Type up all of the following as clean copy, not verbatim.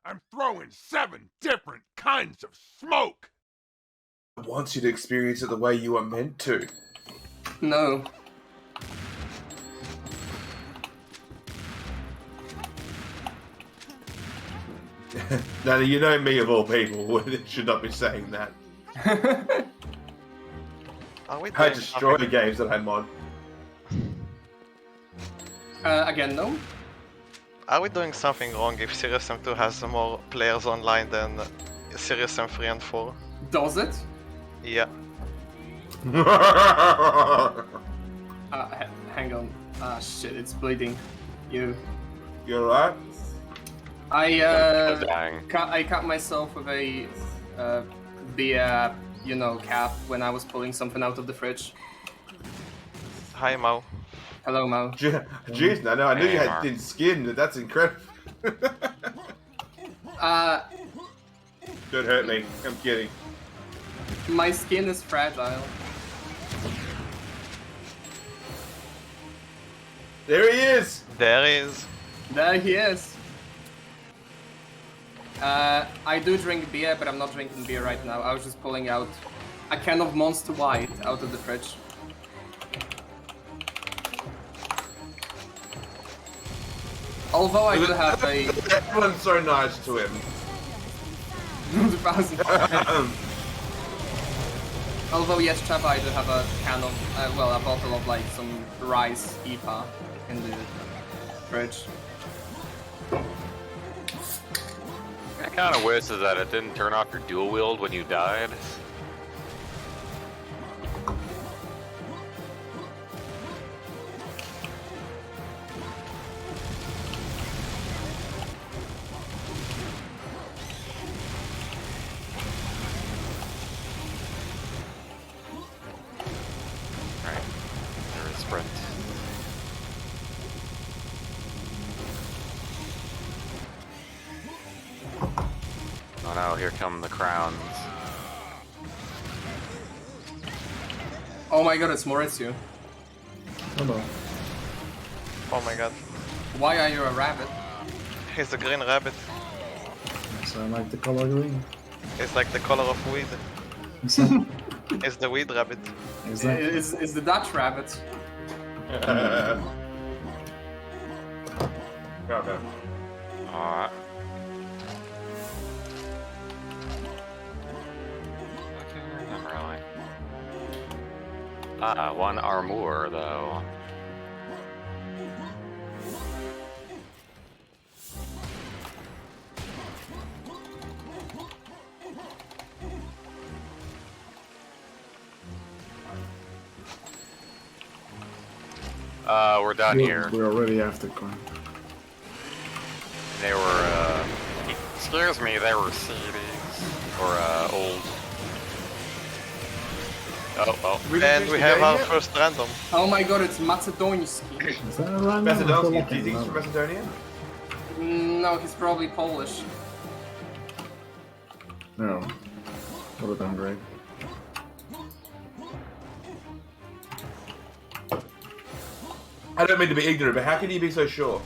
I'm throwing 7 different kinds of smoke! I want you to experience it the way you are meant to. No. Now, you know me of all people, should not be saying that. I destroy the games that I mod. Again, no? Are we doing something wrong if Serious M2 has more players online than Serious M3 and 4? Does it? Yeah. Hang on. Ah, shit, it's bleeding. You alright? I cut myself with a beer, you know, cap when I was pulling something out of the fridge. Hi, Mao. Hello, Mo. Jeez, no, I knew you had thin skin. That's incredible. Don't hurt me. I'm kidding. My skin is fragile. There he is! There he is. There he is. I do drink beer, but I'm not drinking beer right now. I was just pulling out a can of Monster White out of the fridge. Although I do have a... Everyone's so nice to him. Although, yes, Chava, I do have a can of, a bottle of, like, some rice IPA in the fridge. That kind of worse is that it didn't turn off your dual wield when you died. Sprint. Oh no, here come the crowns. Oh my god, it's Maurizio. Hello. Oh my god. Why are you a rabbit? He's a green rabbit. So I like the color green. It's like the color of weed. Is that? It's the weed rabbit. Exactly. It's the Dutch rabbit. Okay. Alright. Not really. One armor though. We're done here. We're already after Coin. They were, excuse me, they were CDs. Or, old. Oh. And we have our first random. Oh my god, it's Macedonski. Is that a random? Macedonski, do you think he's from Macedonia? No, he's probably Polish. No. Would have done great. I don't mean to be ignorant, but how can you be so sure?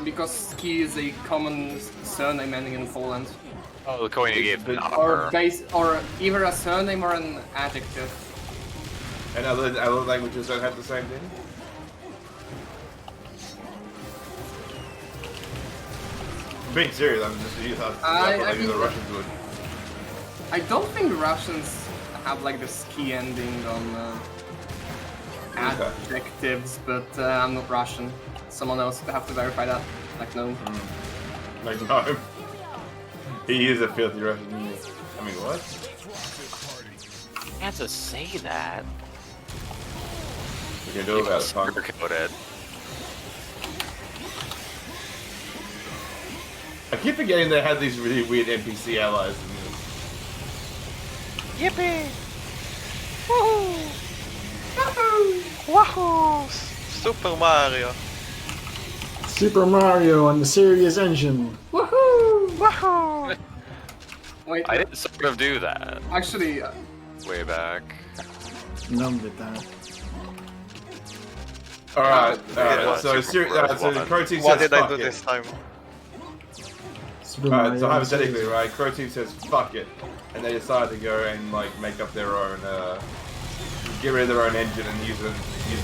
Because Ski is a common surname ending in Poland. Oh, the coin you gave. Or either a surname or an adjective. And other languages don't have the same thing? I'm being serious, I'm just I mean, the Russians would. I don't think the Russians have like the ski ending on adjectives, but I'm not Russian. Someone else would have to verify that. Like, no. Like, no. He is a filthy Russian. I mean, what? You can't just say that. We can do about it, punk. Sugar-coated. I keep forgetting they had these really weird NPC allies in this. Yippee! Woohoo! Woohoo! Woohoo! Super Mario! Super Mario on the Serious Engine. Woohoo! Woohoo! Wait, I didn't sort of do that. actually, Way back. None did that. Alright, Yeah, so the protein what says did I fuck do it. this time? Super Alright, Mario so on the hypothetically, Series. right, Crow Team says fuck it, and they decide to go and like make up their own, get rid of their own engine and use their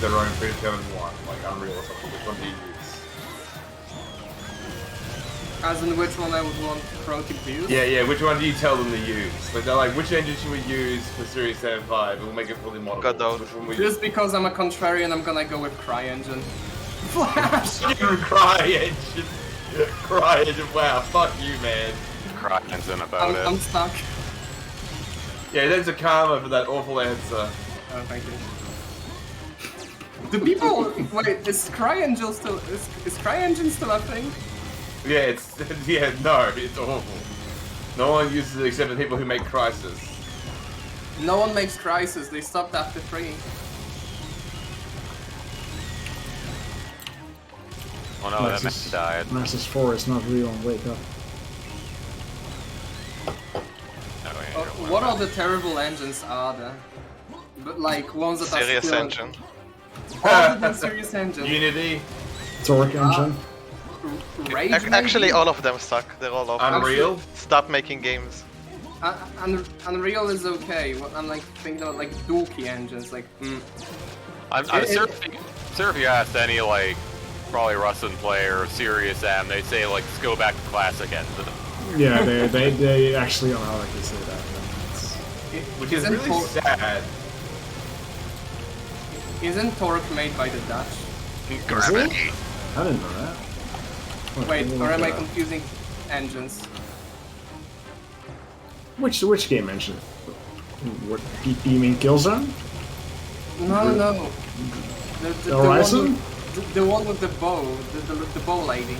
own predetermined one, like Unreal or something. Which one do you use? As in which one I would want Pro Team to use? Yeah, which one do you tell them to use? Like they're like, which engine should we use for Series 7.5? We'll make it fully moddable. Godot. Which one we Just because I'm a contrarian, I'm gonna go with CryEngine. Flash! CryEngine. CryEngine. Wow, fuck you, man. CryEngine about I'm it. stuck. Yeah, there's a karma for that awful answer. Oh, thank you. Do people wait? Is CryEngine still still a thing? Yeah, it's no, it's awful. No one uses it except the people who make Crysis. No one makes Crysis. They stopped after 3. Oh no, that man died. Nexus 4 is not real and wake up. What are the terrible engines are there? But like ones that Serious are still engine. other than Serious Engine. Unity, Torque engine. Rage, Actually, maybe? all of them suck. They're all awful. Unreal. Stop making games. Unreal is okay. What I'm like thinking about like Dookie engines, like. I'm sure if you asked any like probably Russian player or Serious M, they'd say like let's go back to classic engine. Yeah, they actually automatically say that. Which is Isn't really sad. Isn't Torque made by the Dutch? Gravity. I didn't know that. Wait, or am I confused? confusing engines? Which game engine? What? Do you mean Killzone? No. The Horizon? The one with the bow, the bow lady.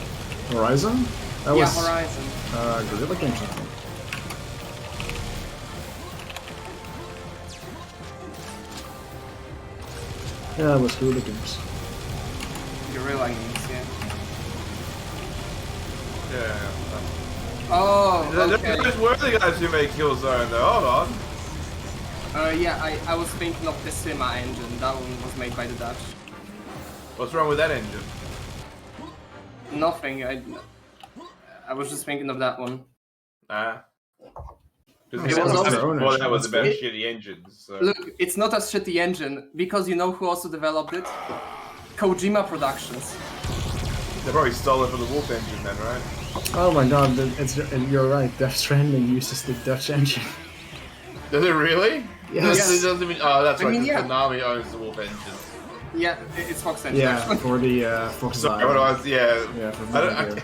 Horizon? That Yeah, was Horizon. Guerrilla Games, I think. Yeah, it was Guerrilla Games. Guerrilla Games, yeah. Yeah. Oh, okay. Those were the guys who made Killzone, though. Hold on. Yeah, I was thinking of the Sima engine. That one was made by the Dutch. What's wrong with that engine? Nothing. I was just thinking of that one. Because It was that also- was about It- shitty engines. So. Look, it's not a shitty engine because you know who also developed it? Kojima Productions. They probably stole it from the Wolf engine then, right? Oh my god, you're right. Death Stranding uses the Dutch engine. Does it really? Yes. Yeah, it doesn't mean. Oh, that's I right. mean, 'cause yeah. Konami owns the Wolf engine. Yeah, it's Fox engine. Yeah, actually. for the Fox Sorry, Live. what was? Yeah. Yeah, for I don't, Metal Gear.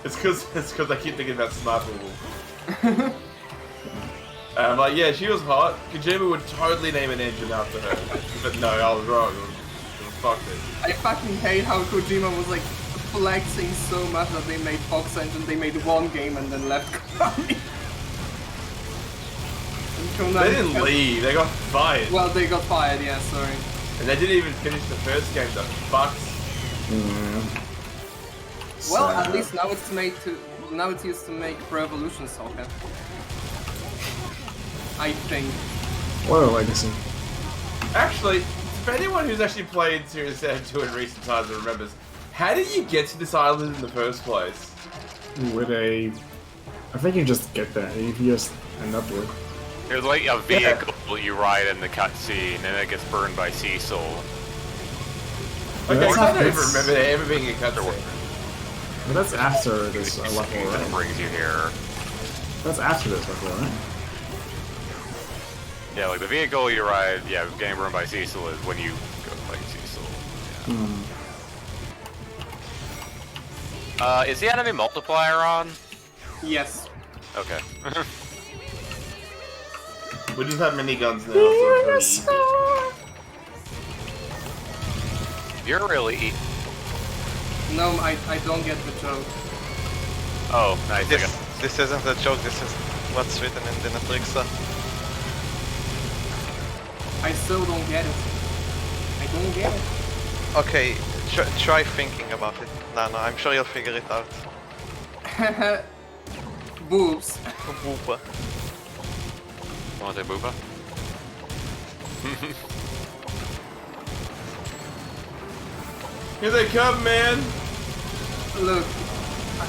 it's because I keep thinking about Sniper Wolf. I'm like, yeah, she was hot. Kojima would totally name an engine after her. But no, I was wrong. It was fucked it. I fucking hate how Kojima was like flexing so much that they made Fox engine. They made one game and then left Konami. And Konami They didn't kept- leave. They got fired. Well, they got fired. Yeah, sorry. And they didn't even finish the first game. The fucks. Well, Sad. at least now it's made to. Now it's used to make Pro Evolution Soccer. I think. What a legacy. Actually, for anyone who's actually played Series 2 in recent times and remembers, how did you get to this island in the first place? With a... I think you just get there. You just end up with... There's like a vehicle you ride in the cutscene, and it gets burned by Cecil. Okay, that's 'cause I not- don't even it's- remember there ever being a cutscene. But that's after this level, That right? brings you here. That's after this level, right? Yeah, like the vehicle you ride, yeah, getting burned by Cecil is when you go fight Cecil. Is the enemy multiplier on? Yes. Okay. We just have miniguns now, so it's very easy. You're really. No, I don't get the joke. Oh, nice. I got- This isn't a joke, this is what's written in the Netflix. I still don't get it. I don't get it. Okay, try thinking about it. No, I'm sure you'll figure it out. Boobs. Woopa. Want to say Booba? Here they come, man! Look,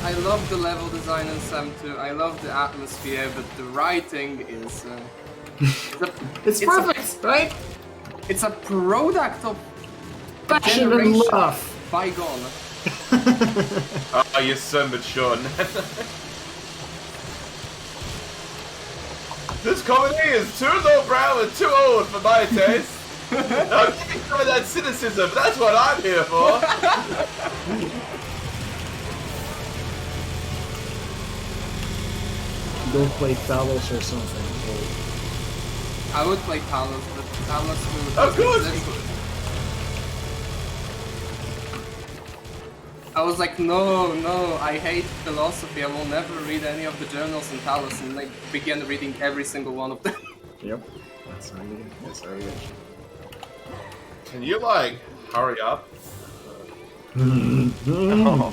I love the level design in SEM2. I love the atmosphere, but the writing is. It's perfect, right? It's a product of Passion and generation love. bygone. Oh, you're so mature. This comedy is too lowbrow and too old for my taste. I'm giving some of that cynicism. That's what I'm here for. Don't play Talos or something. I would play Talos, but Talos would. Of course. I was like, no, I hate philosophy. I will never read any of the journals in Talos, and like began reading every single one of them. Yep. That's how you get. That's how you get. Can you like hurry up? Oh.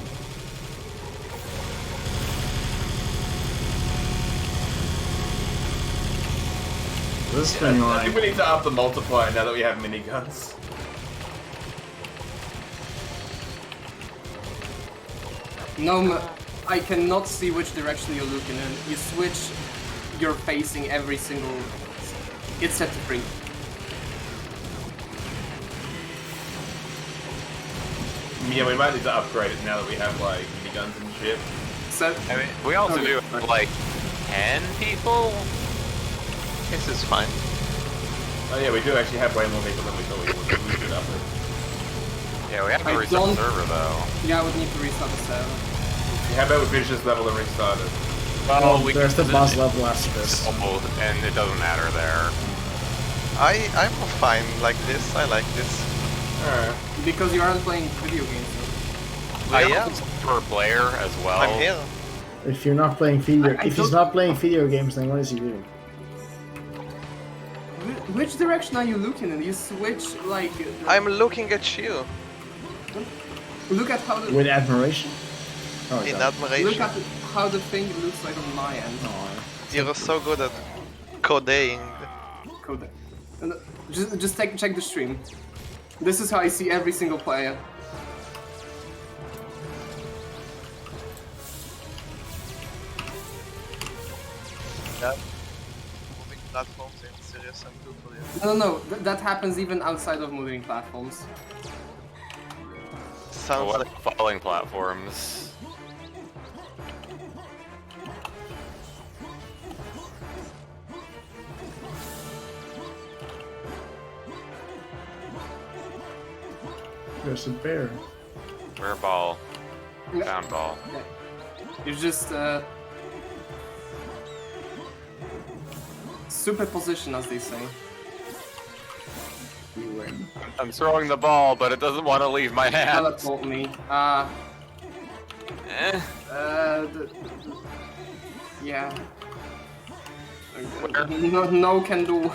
This thing I like. think we need to up the multiplier now that we have miniguns. No, I cannot see which direction you're looking in. You switch, you're facing every single. It's set to free. Yeah, we might need to upgrade it now that we have like miniguns and shit. So I mean, we also Okay. do have, like 10 people. This is fine. Oh yeah, we do actually have way more people than we thought we would. We should up it. Yeah, we have to I reset the don't- server though. yeah, I would need to restart the server. How about we finish this level and restart it? Well, we There's the can boss level after this. almost, and it doesn't matter there. I'm fine like this. I like this. Alright. Because you aren't playing video games. So. I We am. also per player as well. I'm here. If you're not playing video, I if he's don't- not playing video games, then what is he doing? Which direction are you looking in? You switch like. I'm looking at you Look at how the. With admiration. Oh, in God. Look admiration. at how the thing looks like on my end. You're so good at coding. Code. Just check the stream. This is how I see every single player. That moving platforms in Serious and 2 for you. No, that happens even outside of moving platforms. Sounds What like falling platforms? There's a bear. Rare ball. Found ball. You're just superposition, as they say. You win. I'm throwing the ball, but it doesn't want to leave my hand. Teleport me. Eh. Yeah. Where? No can do.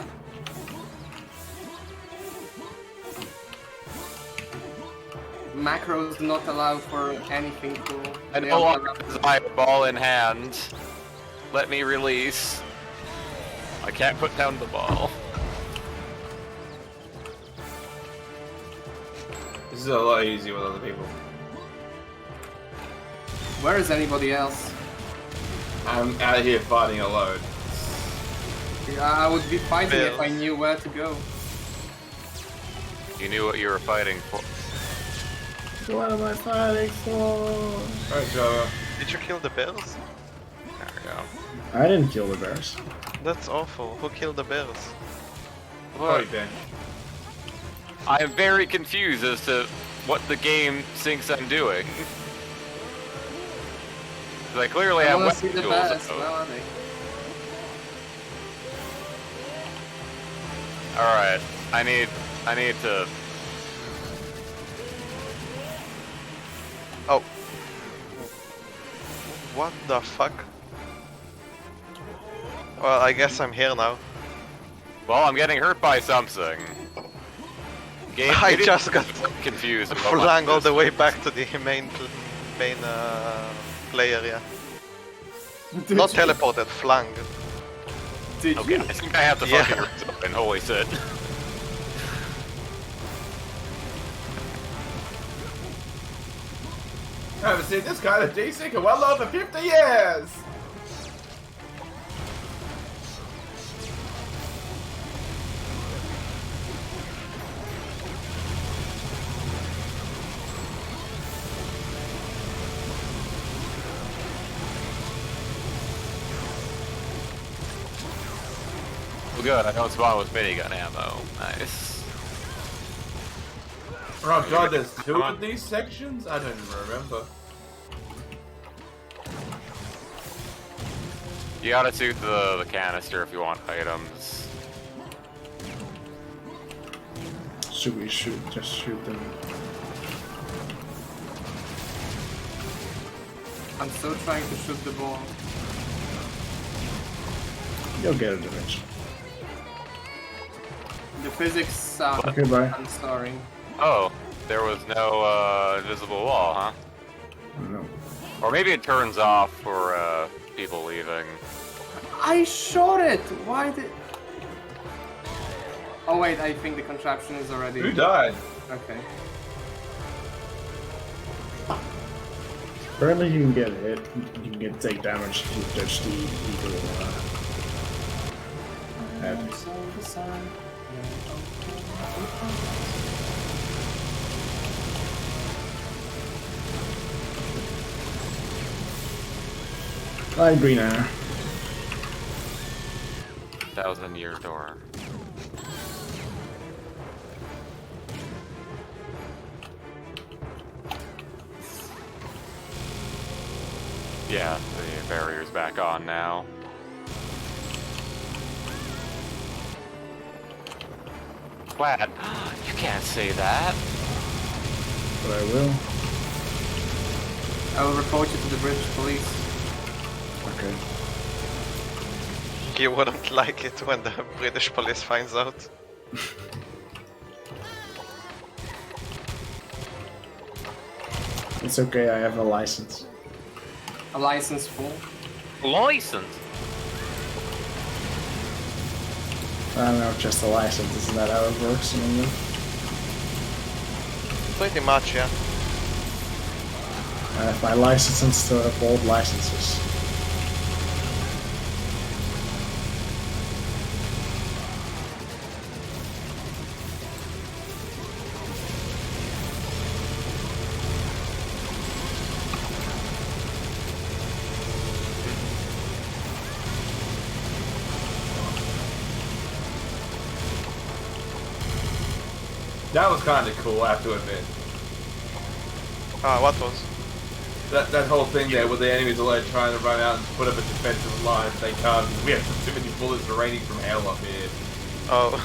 Macros do not allow for anything cool. I They no are- longer desire ball in hand. Let me release. I can't put down the ball. This is a lot easier with other people. Where is anybody else? I'm out here fighting alone. I would be fighting if I Bills. knew where to go. You knew what you were fighting for. What am I fighting for? Alright, Java. did you kill the bears? There we go. I didn't kill the bears. That's awful. Who killed the bears? Oh, you Ben. I am very confused as to what the game thinks I'm doing. 'Cause I clearly I have wanna see weapon the tools. bears. Where are they? Alright, I need to. Oh. What the fuck? Well, I guess I'm here now. Well, I'm getting hurt by something. Game, I it is just got confused. about what flung all the this way is. back to the main play area. Not teleported, flung. Did Okay, you? I think I have to Yeah. fucking rip open. Holy shit. haven't seen this kind of desync in well over 50 years! Well, good. I don't spawn with minigun ammo. Nice. Oh god, there's 2 of these sections? I don't even remember. You gotta shoot the canister if you want items. Should we just shoot them? I'm still trying to shoot the ball. You'll get it eventually. The physics, Okay, bye. I'm sorry. Oh, there was no invisible wall, huh? No. Or maybe it turns off for people leaving. I shot it! Why did... Oh wait, I think the contraption is already... Who died? Okay. Apparently you can get hit. You can take damage if you touch the eagle head. Bye, green arrow. That was a near door. Yeah, the barrier's back on now. Plaid, you can't say that. But I will. I will report you to the British police. Okay. You wouldn't like it when the British police finds out. It's okay, I have a license. A license full. License? I don't know, just a license. Isn't that how it works in England? Pretty much, yeah. I have my license instead of old licenses. That was kind of cool, I have to admit. What was? That whole thing there where the enemies are like trying to run out and put up a defensive line, they can't. We have too many bullets raining from hell up here. Oh.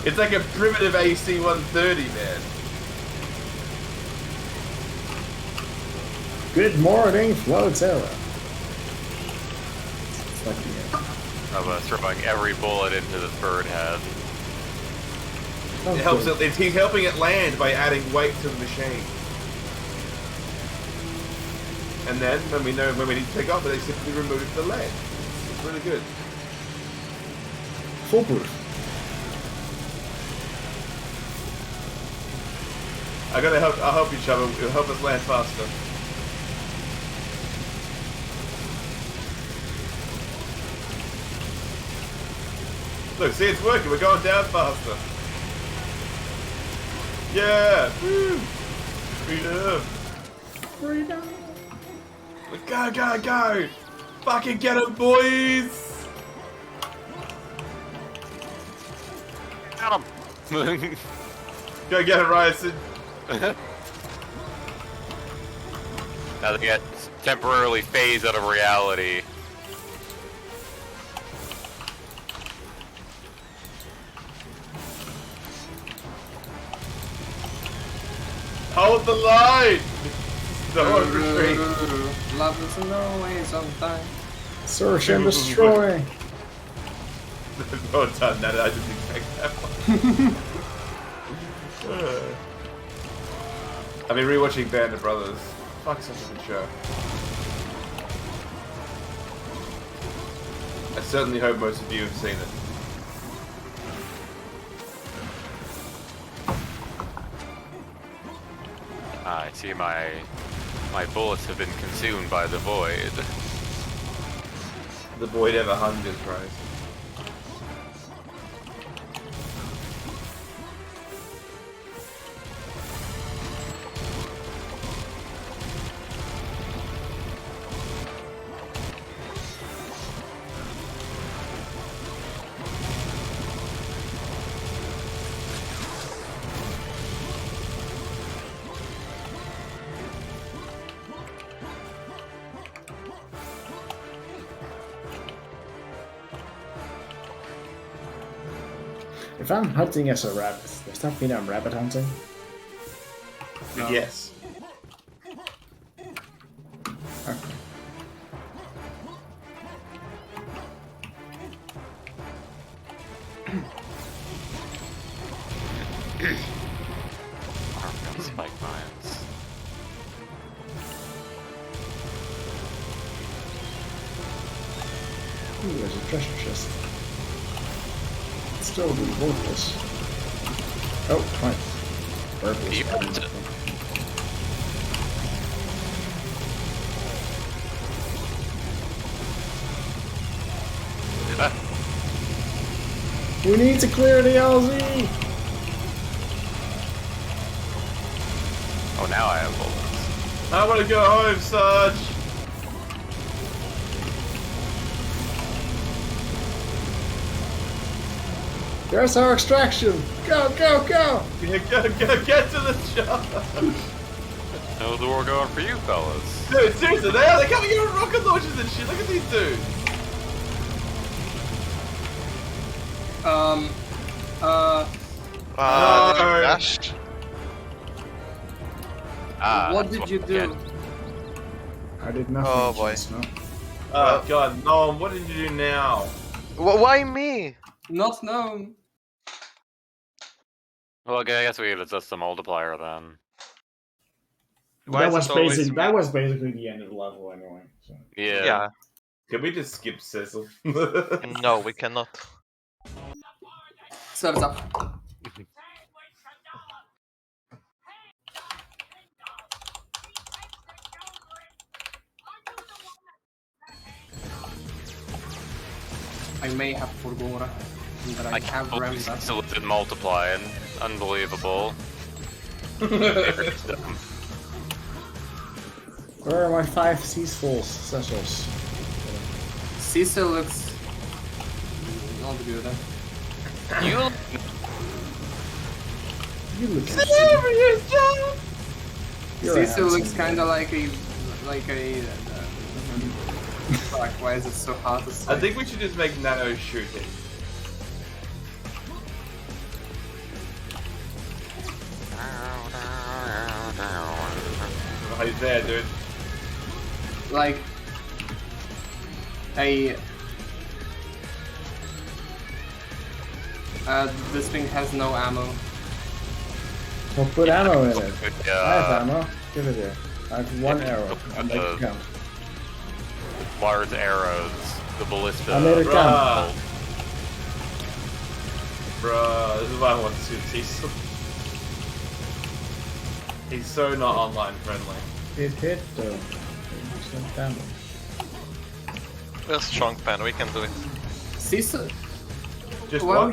It's like a primitive AC-130, man. Good morning, Flotilla. It's like the Of throwing every bullet into this bird head. It helps. He's helping it land by adding weight to the machine. And then, when we need to take off, they simply remove the leg. It's really good. foolproof. I'll help you, Chubba. It'll help us land faster. Look, see, it's working. We're going down faster. Yeah! Woo! Freedom! Freedom. Go, go, go! Fucking get 'em, boys! Got him! Go get it, Ryerson. Now they get temporarily phased out of reality. Hold the line! Don't retreat. Love is no way sometimes. Search and destroy. Well done, that I didn't expect that one. I've been rewatching Band of Brothers. Fuck, such a good show. I certainly hope most of you have seen it. I see my My bullets have been consumed by the void. The void ever hungers, Christ. If I'm hunting as a rabbit, does that mean I'm rabbit hunting? No. Yes. Okay. Arm spike mines. Ooh, there's a treasure chest. It's still be worthless. Oh, fine. Worthless. We need to clear the LZ! Oh, now I have bullets. I want to go home, Sarge. There's our extraction! Go, go, go! Yeah, go, get to the job. No, the war going for you, fellas. Dude, seriously, they're coming in with rocket launchers and shit. Look at these dudes. They crashed. What that's did you I do? get. I did nothing. Oh, boy. just now. Oh god, Noam, what did you do now? Why me? Not known. Well, okay, I guess we have just the multiplier then. Why That is was it always basic. me? That was basically the end of the level anyway. So. Yeah. Yeah. Can we just skip Cecil? No, we cannot. Service up. I may have Forgora, but I have Ramda. Still did multiply and unbelievable. Where are my 5 Cecils? Cecil looks not good. You You look at Cecil looks kind of like a fuck, why is it so hard to say? I think we should just make Nano shoot him. Oh, he's there, dude. Like this thing has no ammo. Well, put ammo in it. Good, I have ammo. Give it here. I have 1 arrow. I made it count. large arrows, the ballista. I made it count. Bruh, this is why I want to shoot Cecil. He's so not online friendly. It hit though. It's not damage. We're strong, Pen. We can do it. Cecil? Just Why what?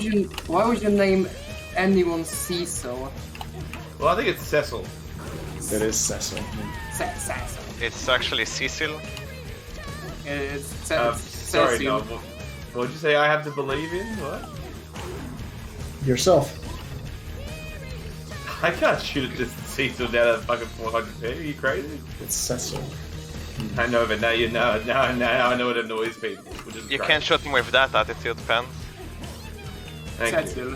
would you name anyone Cecil? Well, I think it's Cecil. That is Cecil. Cecil. It's actually Cecil. It's Sorry, Cecil. no. What would you say I have to believe in? What? Yourself. I can't shoot at this Cecil down at fucking 400 feet. Are you crazy? It's Cecil. I know, but now you know. Now I know what annoys people. Which is You great. can't shoot him with that attitude, Pen. Thank you. Cecil.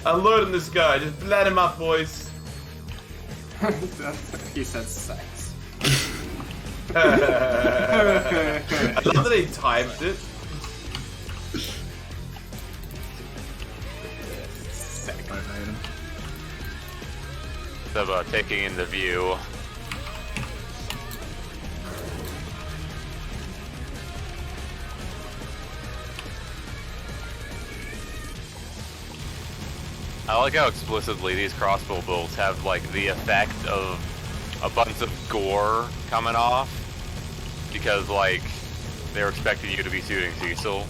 Unloading this guy. Just blast him up, boys. He said sex. I love that he typed it. So, taking in the view. I like how explicitly these crossbow bolts have like the effect of a bunch of gore coming off because like they're expecting you to be shooting Cecil.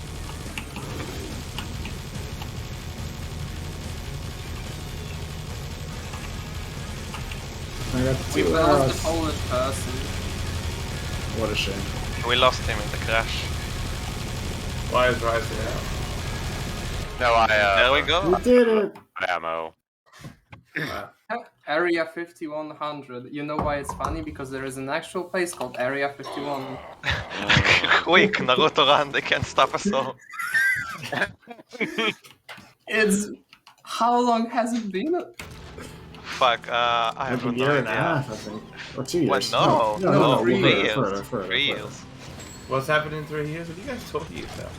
I got We two lost arrows. the Polish person. What a shame. We lost him in the crash. Why is Rising out? No, I There we go. We did it! ammo. Area 5100. You know why it's funny? Because there is an actual place called Area 51. Quick, Naruto run, they can't stop us all. It's... How long has it been? Fuck, I Like have a no year and a idea. half, I think. Or 2 Well, years. no, no, 3 further, years. further. 3 years. What's happened in 3 years? What are you guys talking about?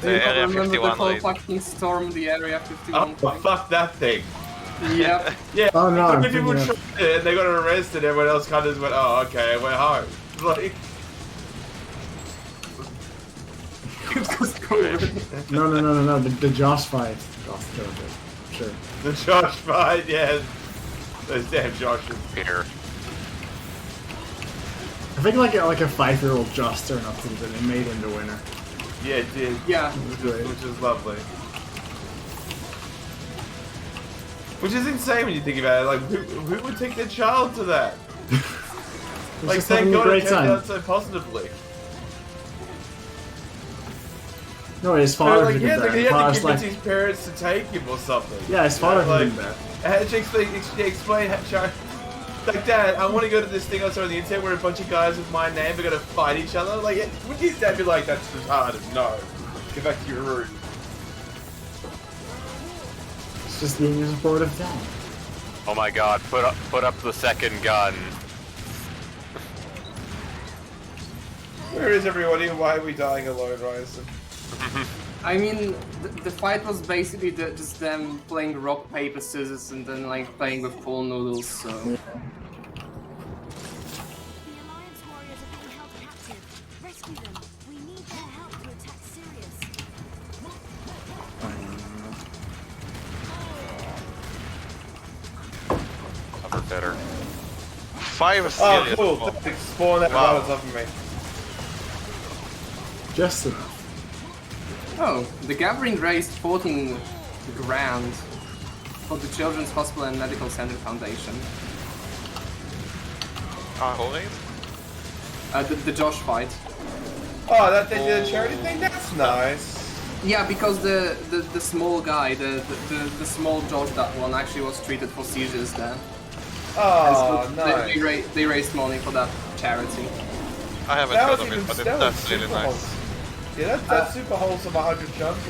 Do you The Area remember the 51 whole raid. fucking storm, the Area 51 Oh, thing? fuck that thing. Yep. Yeah, Oh, no, I'm if people thinking of- tried it and they got arrested, everyone else kind of just went, oh, okay, we're home. Like, No, the Josh fight. Oh, okay. Sure. the Josh fight, yeah. Those damn Joshes. Here. I think like a 5-year-old Josh turned up to it and made him the winner. Yeah, it did. Yeah. Which is lovely. Which is insane when you think about it. Like, who would take their child to that? Like, just thank having a God it great turned time. out so positively. No, his So, father like, did yeah, that. like, he His had to father's give it to his parents to take him or something. yeah, his father like, did that. I had to explain how, like, Dad, I want to go to this thing I saw on the internet where a bunch of guys with my name are going to fight each other. Like, would his dad be like, that's retarded? No. Get back to your room. It's just being a supportive dad. Oh my god, put up the second gun. Where is everybody and why are we dying alone, Ryerson? I mean, the fight was basically just them playing rock, paper, scissors, and then like playing with full noodles, so... The Alliance warriors are being held captive. Rescue them. We need their help to attack Sirius. Upper fitter. 5 Oh, Sirius. cool. Thanks. Spawn that Wow. right on top of me. Just enough. Oh, the gathering raised 14 grand for the Children's Hospital and Medical Center Foundation. Who raid? The Josh fight. Oh, that they did a charity thing? That's nice. Yeah, because the small guy, the small Josh that one actually was treated for seizures there. Oh, And nice. so they raised money for that charity. I haven't That heard was of even it, but that was that's really super nice. wholesome. Yeah, that's super wholesome, 100 jumps.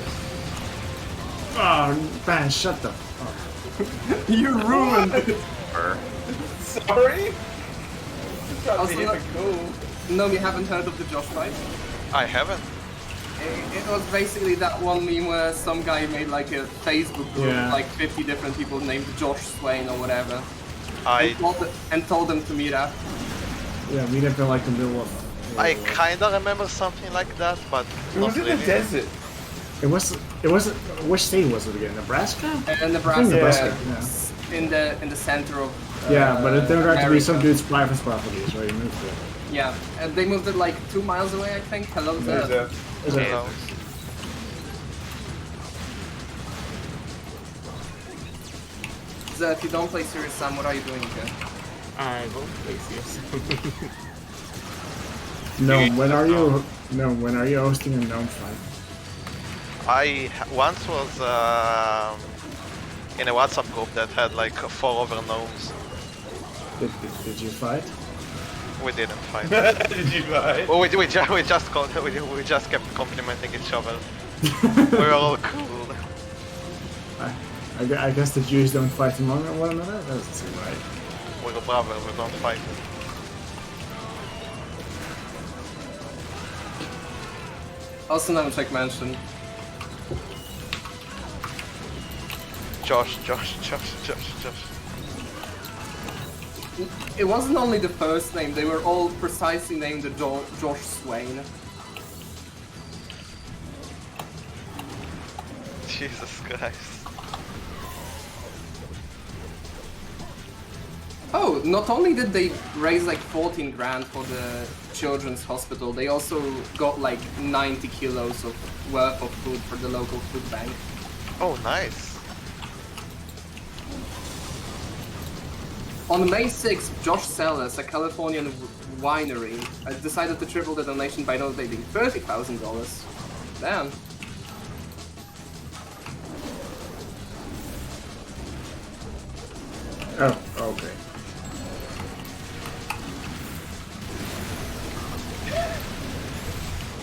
Oh, man, shut the fuck. You ruined it! Sorry? Just trying to Also be hip not- and cool. No, we haven't heard of the Josh fight. I haven't. It was basically that one meme where some guy made like a Facebook group Yeah. with like 50 different people named Josh Swain or whatever. I And told them to meet up. Yeah, meet up in like the middle of... I kinda remember something like that, but It not was in really. the desert. It wasn't... Which state was it again? Nebraska? And Nebraska, Nebraska, in the center of. Yeah, but it turned out to be some America. dude's private property, is where he moved to. Yeah, and they moved it like 2 miles away, I think. Hello There's there. Is it? So, So if you don't play Serious Sam, what are you doing here? I will play CS. No, when are you... No, when are you hosting a gnome fight? I once was in a WhatsApp group that had like 4 other gnomes. Did you fight? We didn't fight. Did you buy? Well, we just kept complimenting each other. We were all cool. I guess the Jews don't fight among one another? That doesn't seem right. We're brothers, we don't fight. Also, no check mention. Josh. It wasn't only the first name; they were all precisely named Josh Swain. Jesus Christ. Oh, not only did they raise like 14 grand for the children's hospital, they also got like 90 kilos of worth of food for the local food bank. Oh, nice. On May 6th, Josh Sellers, a Californian winery, decided to triple the donation by donating $30,000. Damn. Oh, okay.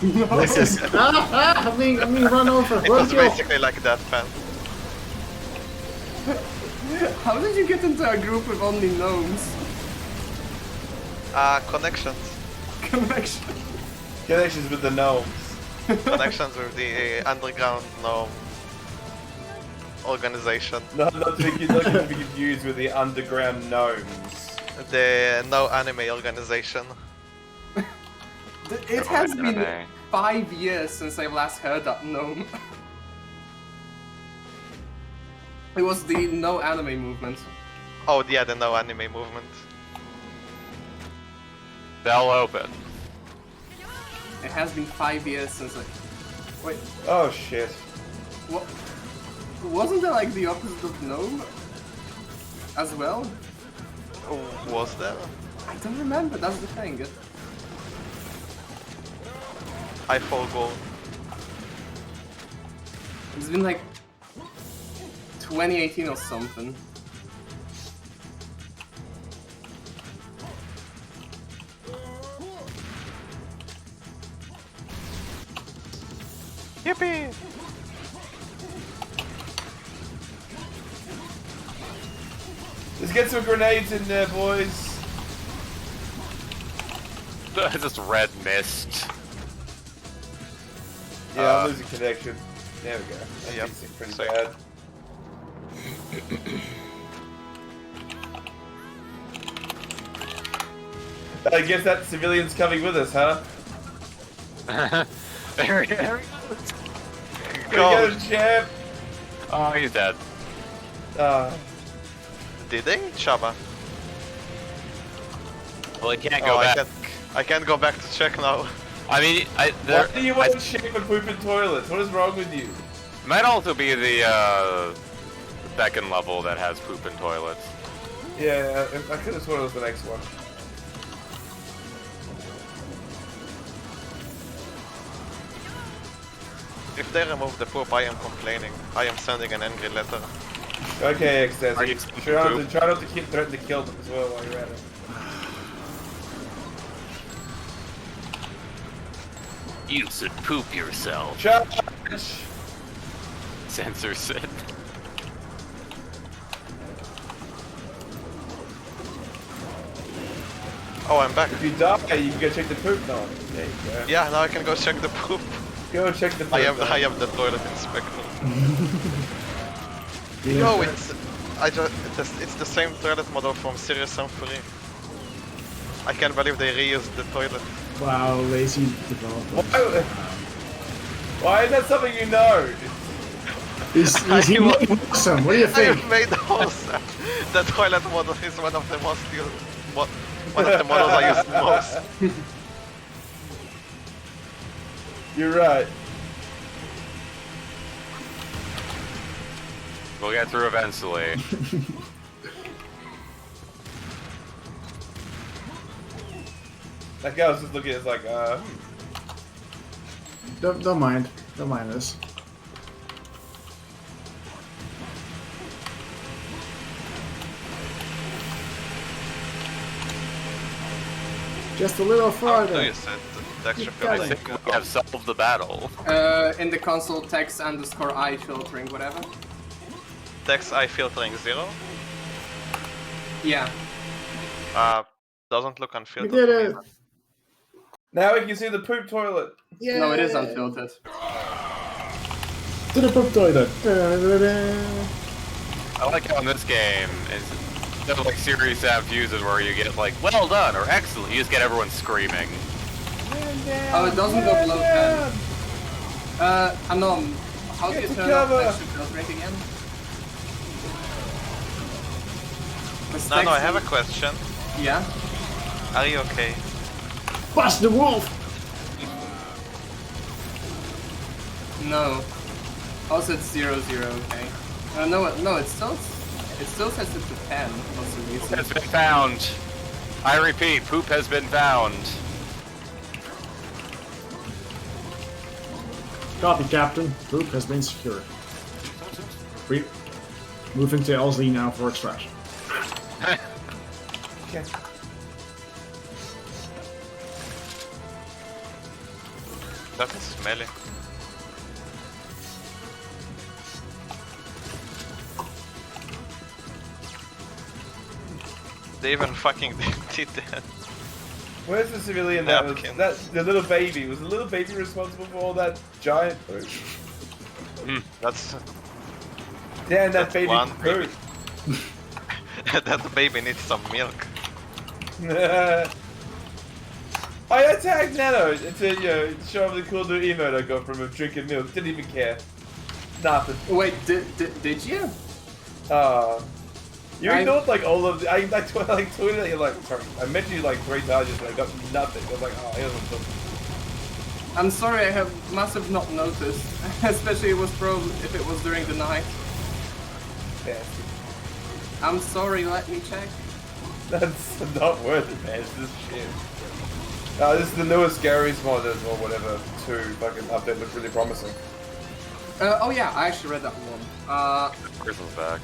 This is I'm being run over. It Where's was your... basically like that, fan. How did you get into a group with only gnomes? Connections. Connection. Connections with the gnomes. Connections with the underground gnome organization. Not to be confused with the underground gnomes. The no anime organization. It has been Anime. 5 years since I last heard that gnome. It was the no anime movement. Oh yeah, the no anime movement. They'll open. It has been 5 years since I... Wait, Oh shit. what? Wasn't there like the opposite of gnome? As well? Was there? I don't remember, that's the thing. I forgot. It's been like 2018 or something. Yippee! Let's get some grenades in there, boys. Just red mist. Yeah, I'm losing connection. There we go. That Yep. makes it pretty Same. bad. I guess that civilian's coming with us, huh? There we go. Go Go! get him, champ! Oh, he's dead. Did they? Shaba. Well, he can't go Oh, back. I can't go back to check now. I mean, Why do you want to check for poop in toilets? What is wrong with you? might also be the second level that has poop in toilets. Yeah, I could have sworn it was the next one. If they remove the poop, I am complaining. I am sending an angry letter. Okay, Are you extensive. poop? Try not to threaten to kill them as well while you're at it. You should poop yourself. Charge! Censor said. Oh, I'm back. If you die, you can go check the poop now. There you go. Yeah, now I can go check the poop. Go check the poop. I am now. the toilet inspector. Yo, it's the same toilet model from Serious Sam 3. I can't believe they reused the toilet. Wow, lazy developer. Why is that something you know? Is he awesome? What do you I think? have made awesome. The toilet model is one of the most used, one of the models I use most. You're right. We'll get through eventually. That guy was just looking at us like, Don't mind. Don't mind this. Just a little How do farther. you set the extra Got I it. filtering? think we have solved the battle. In the console text underscore I filtering, whatever. Text I filtering 0. Yeah. Doesn't look We unfiltered. did to me. it. now we can see the poop toilet. Yeah. No, it is unfiltered. To the poop toilet. I like how in this game, instead of like serious Sam fuses where you get like, well done or excellent, you just get everyone screaming. Oh, it doesn't go below 10. Anom, how do you Get the turn off cover. extra filtering again? No, I have a question. Yeah? Are you okay? Bust the wolf! No. Also it's 0-0, okay. No, it still sets it to 10 for some reason. Has been found. I repeat, poop has been found. Copy, Captain. Poop has been secured. Moving to LZ now for extraction. Okay. That is smelly. They even fucking did that. Where's the civilian that was Napkin. the little baby? Was the little baby responsible for all that giant poop? That's Damn, that That's baby one poop. that baby needs some milk. I attacked Nano to show him the cool new emote I got from him drinking milk. Didn't even care. Nothing. Wait, did you? You ignored like all of the, I tweeted at you like, sorry, I met you like 3 times and I got nothing. I was like, oh, here's what's up. I'm sorry, I must have not noticed. Especially if it was during the night. Yeah. I'm sorry, let me check. That's not worth it, man. It's just shit. This is the newest Gary's mod or whatever. 2 fucking update looks really promising. Oh yeah, I actually read that one. Grizzle's back.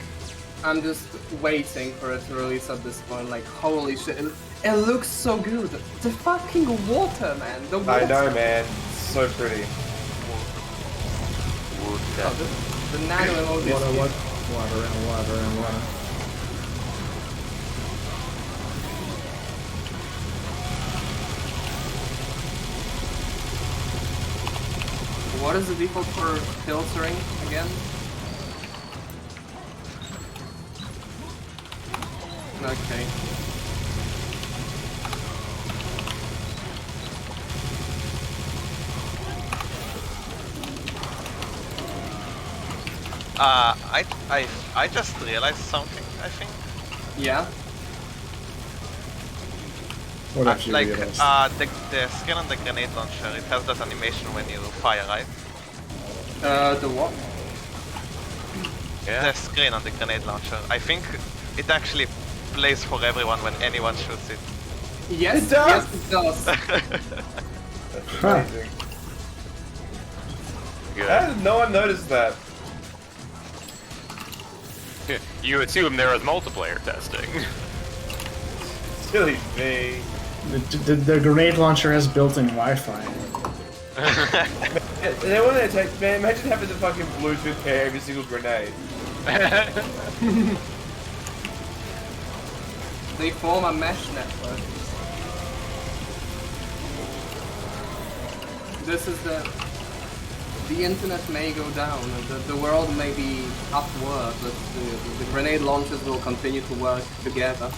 I'm just waiting for it to release at this point. Like, holy shit, it looks so good. The fucking water, man. The water. I know, man. So pretty. Oh, the nano emoji. Water and water and water. What is the default for filtering again? Okay. I just realized something, I think. Yeah. What actually Like, realized? the skin on the grenade launcher, it has that animation when you fire, right? The what? The screen on the grenade launcher. I think it actually plays for everyone when anyone shoots it. Yes, It does? yes, it does. That's amazing. Good. How did no one notice that? You assume there was multiplayer testing. Silly me. The grenade launcher has built-in Wi-Fi. They want to take, man, imagine having the fucking Bluetooth pair every single grenade. They form a mesh network. This is the internet may go down, the world may be upward, but the grenade launchers will continue to work together.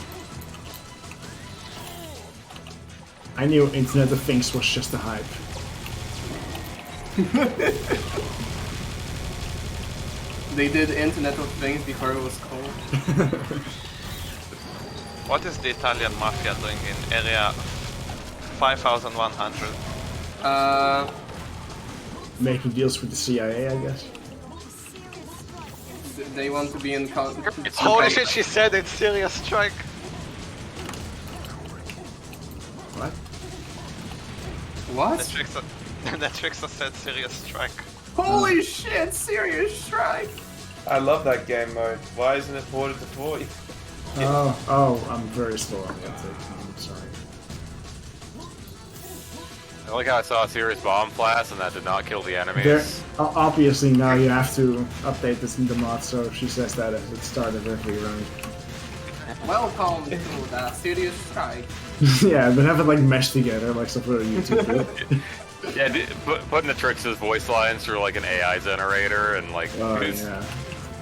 I knew Internet of Things was just a hype. They did Internet of Things before it was cool. What is the Italian mafia doing in area 5100? Making deals with the CIA, I guess. They want to be in Holy shit, she said it's serious strike. What? What? Netflix said serious strike. Holy shit, serious strike! I love that game mode. Why isn't it ported to 40? Oh, I'm very slow on the uptake. I'm sorry. I like how I saw a serious bomb blast and that did not kill the enemies. There, obviously now you have to update this in the mod, so she says that at the start of every round. Welcome to the serious strike. Yeah, but have it like meshed together, like some sort of YouTube video. Yeah, putting the Trix's voice lines through like an AI generator and like Yeah.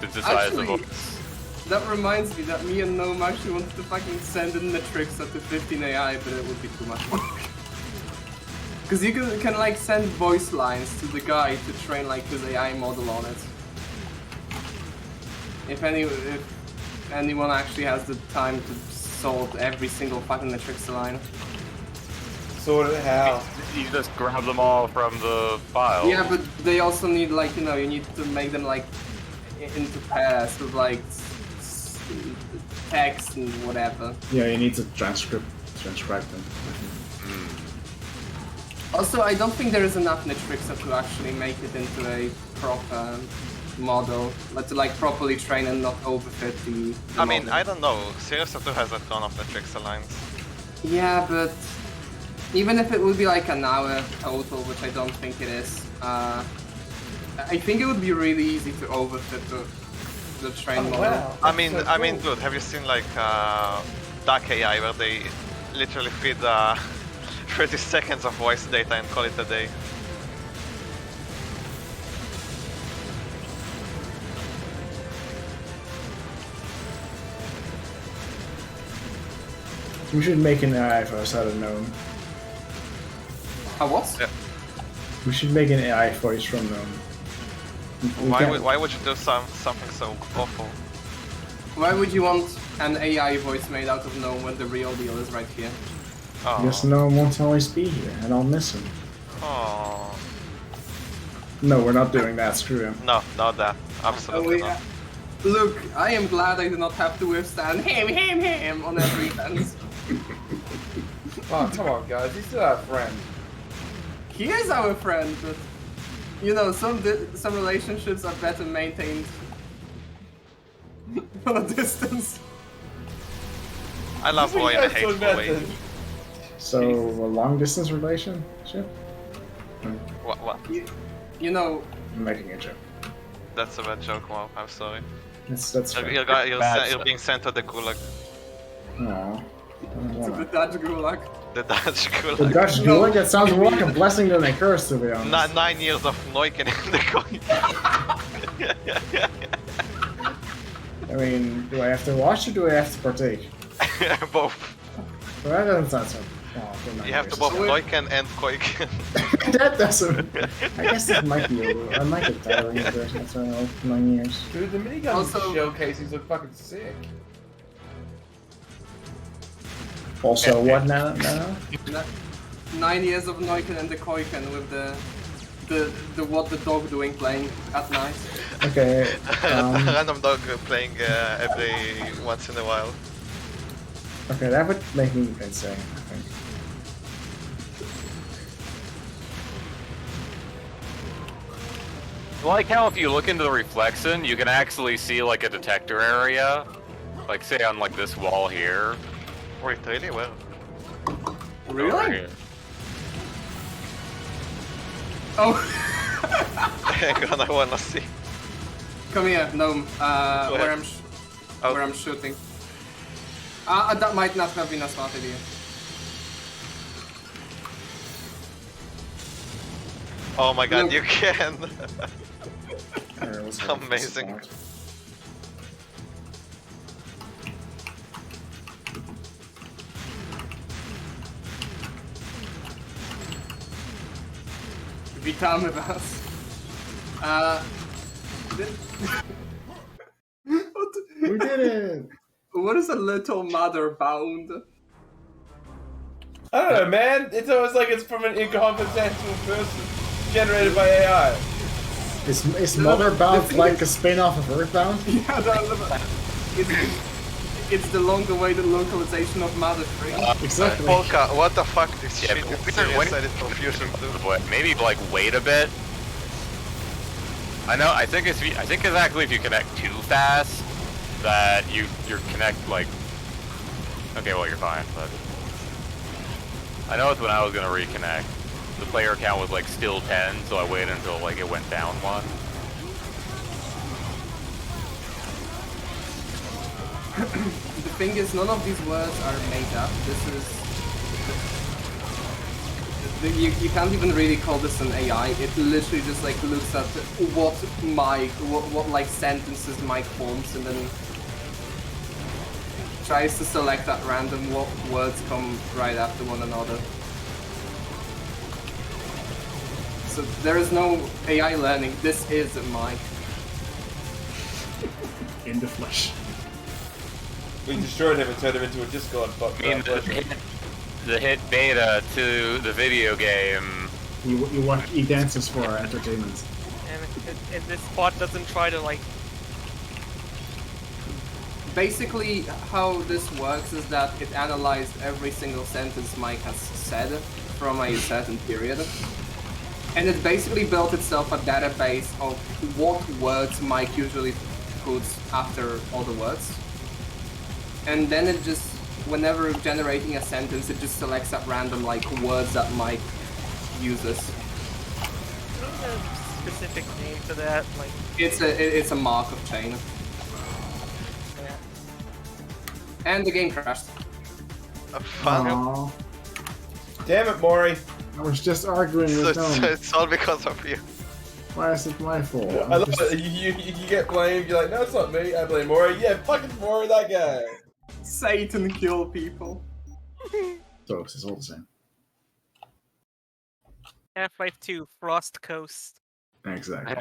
synthesize the Actually, voice. that reminds me that me and Gnome actually wanted to fucking send in the Trix up to 15 AI, but it would be too much work. Because you can like send voice lines to the guy to train like his AI model on it. anyone actually has the time to sort every single fucking Matrix line. Sort it how? You just grab them all from the file. Yeah, but they also need, like, you know, you need to make them, like, into pairs with, like, text and whatever. Yeah, you need to transcribe them. Also, I don't think there is enough Nitrixa to actually make it into a proper model, but to, like, properly train and not overfit the I mean, model. I don't know. Series 2 has a ton of Matrix lines. Yeah, but even if it would be like an hour total, which I don't think it is, I think it would be really easy to overfit the train model. I mean, dude, have you seen like Dark AI where they literally feed 30 seconds of voice data and call it a day? We should make an AI for us out of Gnome. What? Yeah. We should make an AI voice from Gnome. Why would you do something so awful? Why would you want an AI voice made out of Gnome when the real deal is right here? Oh. Guess Gnome won't always be here, and I'll miss him. Oh. No, we're not doing that. Screw him. No, not that. Absolutely not. Look, I am glad I do not have to withstand him on every event. Oh, come on, guys. He's still our friend. He is our friend, but you know, some relationships are better maintained from a distance. I love Roy in a hateful way. So, a long distance relationship? What? You know, I'm making a joke. That's a bad joke, Mo. I'm sorry. That's fair. You're being sent to the gulag. Aw. to the Dutch gulag. The Dutch gulag. The Dutch gulag? That sounds more like a blessing than a curse, to be honest. 9 years of Neuken in the coin. I mean, do I have to watch or do I have to partake? Both. Well, that doesn't sound so. Oh, You have to both Neuken and Koiken. That doesn't. I guess this might be a little. I might get tiring of this after 9 years. Dude, the minigun Also- showcases look fucking sick. Also, what now? 9 years of Neuken and the Koiken with the what the dog doing playing at night. Okay. Random dog playing every once in a while. Okay, that would make me insane, I think. I like how if you look into the reflection, you can actually see like a detector area, like say on like this wall here. Wait, really? Well. Over Really? here. Oh, Hang on, I wanna see. come here, Gnome. ahead. Where I'm shooting. That might not have been a smart idea. Oh my god, Look. you can! Alright, let's go for Amazing. support. Witamy was. We did it! What is a little mother bound? I don't know, man. It's almost like it's from an incompetent person generated by AI. Is Motherbound like a spin-off of Earthbound? Yeah, it's the long-awaited localization of Mother 3. Exactly. Polka, what the fuck? This Yeah, shit but is when- serious edit confusion too. Maybe like wait a bit. I think it's actually if you connect too fast that your connect like. Okay, well you're fine, but I know it's when I was gonna reconnect. The player count was like still 10, so I waited until like it went down one. The thing is, none of these words are made up. This is... You can't even really call this an AI. It literally just like looks at what like sentences Mike forms and then tries to select at random what words come right after one another. So there is no AI learning. This is Mike. In the flesh. We destroyed him and turned him into a Discord bot. I mean, the hit beta to the video game. You watch e-dances for entertainment. And this bot doesn't try to like. Basically, how this works is that it analyzed every single sentence Mike has said from a certain period. And it basically built itself a database of what words Mike usually puts after all the words. And then it just, whenever generating a sentence, it just selects at random like words that Mike uses. There's a specific name to that, like. It's a Markov chain. Yeah. And the game crashed. Aww. Damn it, Maury. I was just arguing with them. It's all because of you. Why is it my fault? I love it. You get blamed. You're like, no, it's not me. I blame Maury. Yeah, fucking Maury, that guy. Satan kill people. So it's all the same. Half-Life 2 Frost Coast. Exactly.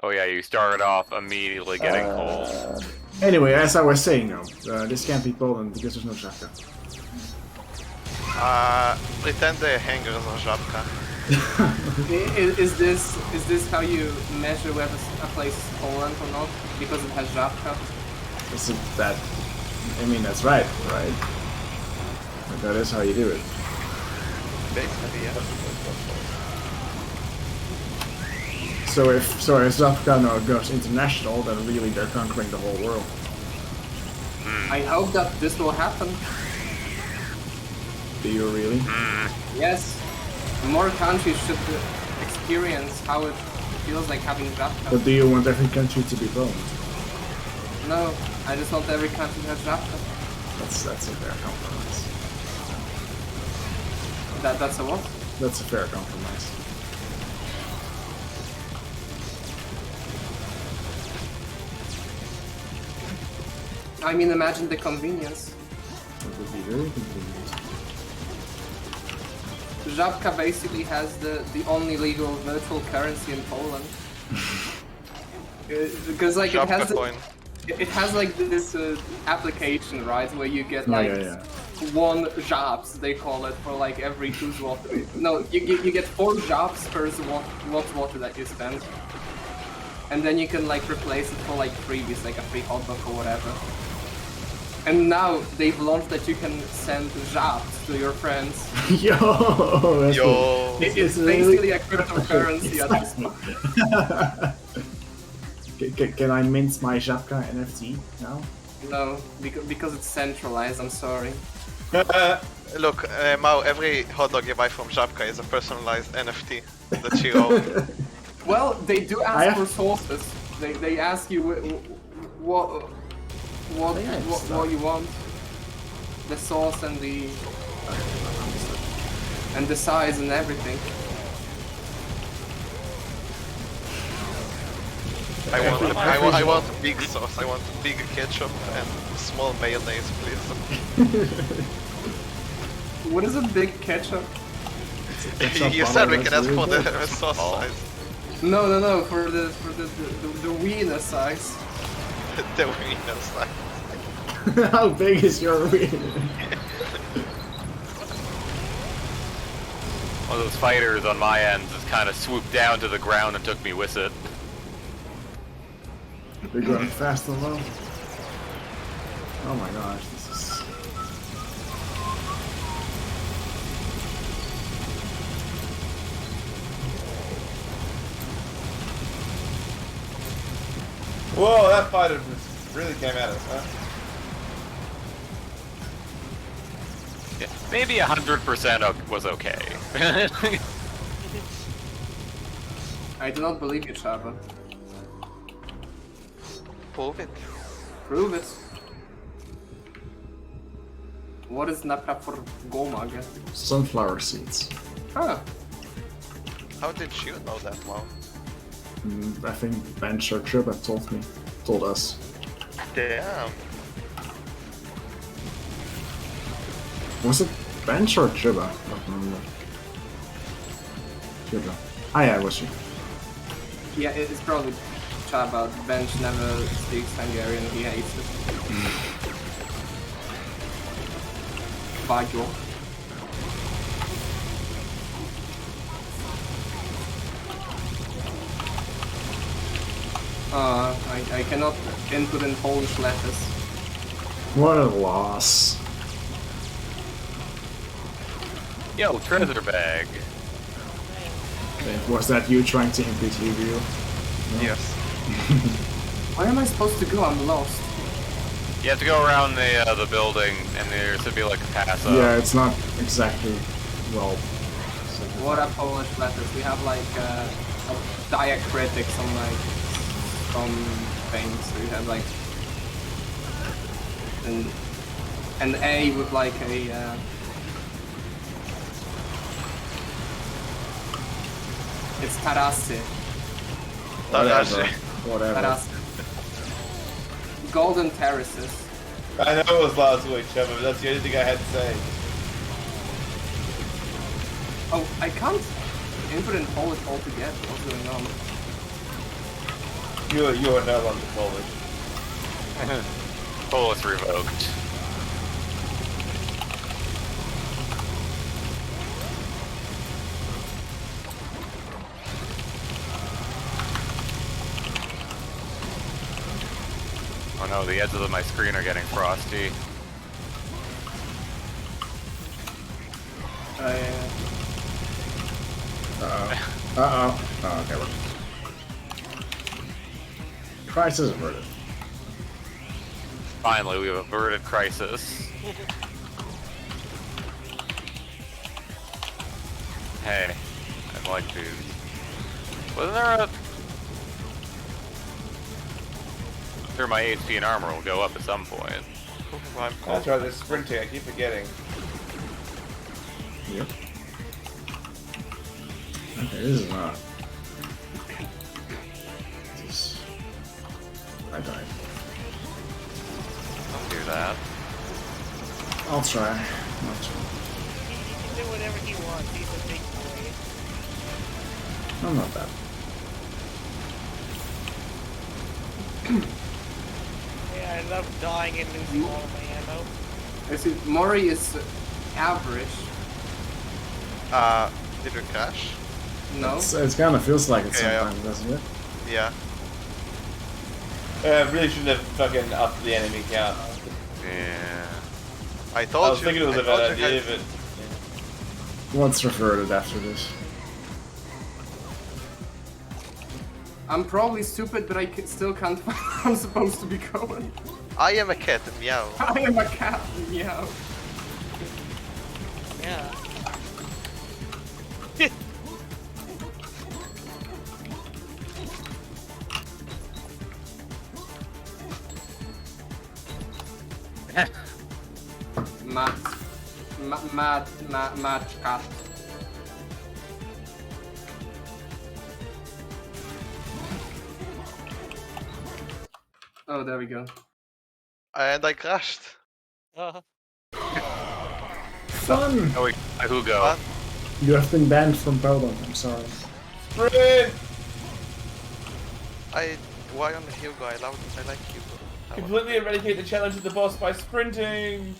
Oh yeah, you started off immediately getting cold. Anyway, as I was saying, though, this can't be Poland because there's no Żabka. Pretend the hangers are Żabka. Is this how you measure whether a place is Poland or not? Because it has Żabka? I mean, that's right? But that is how you do it. Basically, yeah. So if Żabka now goes international, then really they're conquering the whole world. I hope that this will happen. Do you really? Yes. More countries should experience how it feels like having Żabka. But do you want every country to be Poland? No, I just want every country to have Żabka. That's a fair compromise. That's a what? That's a fair compromise. I mean, imagine the convenience. It would be very convenient. Żabka basically has the only legal virtual currency in Poland. Because like Żabka it has coin. it has like this application, right, where you get like one żabs, they call it, for like every 2 zloty. No, you get 4 żabs per zloty that you spend. And then you can like replace it for like freebies, like a free hot dog or whatever. And now they've launched that you can send żabs to your friends. Yo! Yo! It's basically a cryptocurrency at this point. Can I mint my Żabka NFT now? No, because it's centralized, I'm sorry. Look, Mao, every hot dog you buy from Żabka is a personalized NFT that you own. Well, they do ask for sources. They ask you what you want, the source and the size and everything. I want big sauce. I want big ketchup and small mayonnaise, please. What is a big ketchup? You said we can ask for the sauce size. No, for the wiener size. The wiener size. How big is your wiener? One of those fighters on my end just kind of swooped down to the ground and took me with it. They're going fast and low. Oh my gosh, this is... Whoa, that fighter really came at us, huh? Yeah, maybe 100% was okay. I do not believe you, Chava. Prove it. Prove it. What is napra for gomag? Sunflower seeds. Huh. How did you know that, Mao? I think Bench or Trip told us. Damn. Was it Bench or Triba? I don't remember. Triba. Ah yeah, it was she. Yeah, it's probably. chat about Bench never speaks Hungarian, he hates it. Vagyok. I cannot input in Polish letters. What a loss. Yo, treasure bag. Was that you trying to input Yu-Gi-Oh? Yes. Where am I supposed to go? I'm lost. You have to go around the building, and there should be like a pass up. Yeah, it's not exactly well. What are Polish letters? We have like diacritics on like some things. So you have like an A with like a it's Tarasy. Whatever. Tarasy. Golden Terraces. I know it was last week, Trevor, but that's the only thing I had to say. Oh, I can't input in Polish altogether. What's going on? You are no longer Polish. Polish revoked. Oh no, the edges of my screen are getting frosty. Oh, okay, we're... Crisis averted. Finally, we've averted crisis. Hey, I'd like to... Wasn't there a... Sure, my HP and armor will go up at some point. That's right, there's sprinting, I keep forgetting. Yep. Okay, this is not... This... I died. Don't do that. I'll try. He can do whatever he wants. He's a big boy. I'm not bad. Yeah, I love dying and losing all of my ammo. I see Mori is average. Did you crash? No. It kind of feels like it Yeah, sometimes, doesn't it? Yeah. Really shouldn't have fucking upped the enemy count. Yeah. I I told was you. thinking it was I a told bad you idea, guys- but... What's reverted after this? I'm probably stupid, but I still can't find where I'm supposed to be going. I am a cat, meow. I am a cat, meow. Yeah. Mad cat. Oh, there we go. And I crashed. Fun! Oh wait, who go? What? You have been banned from Poland, I'm sorry. Sprint! Why on the Hugo? I like Hugo. Completely eradicate the challenge of the boss by sprinting!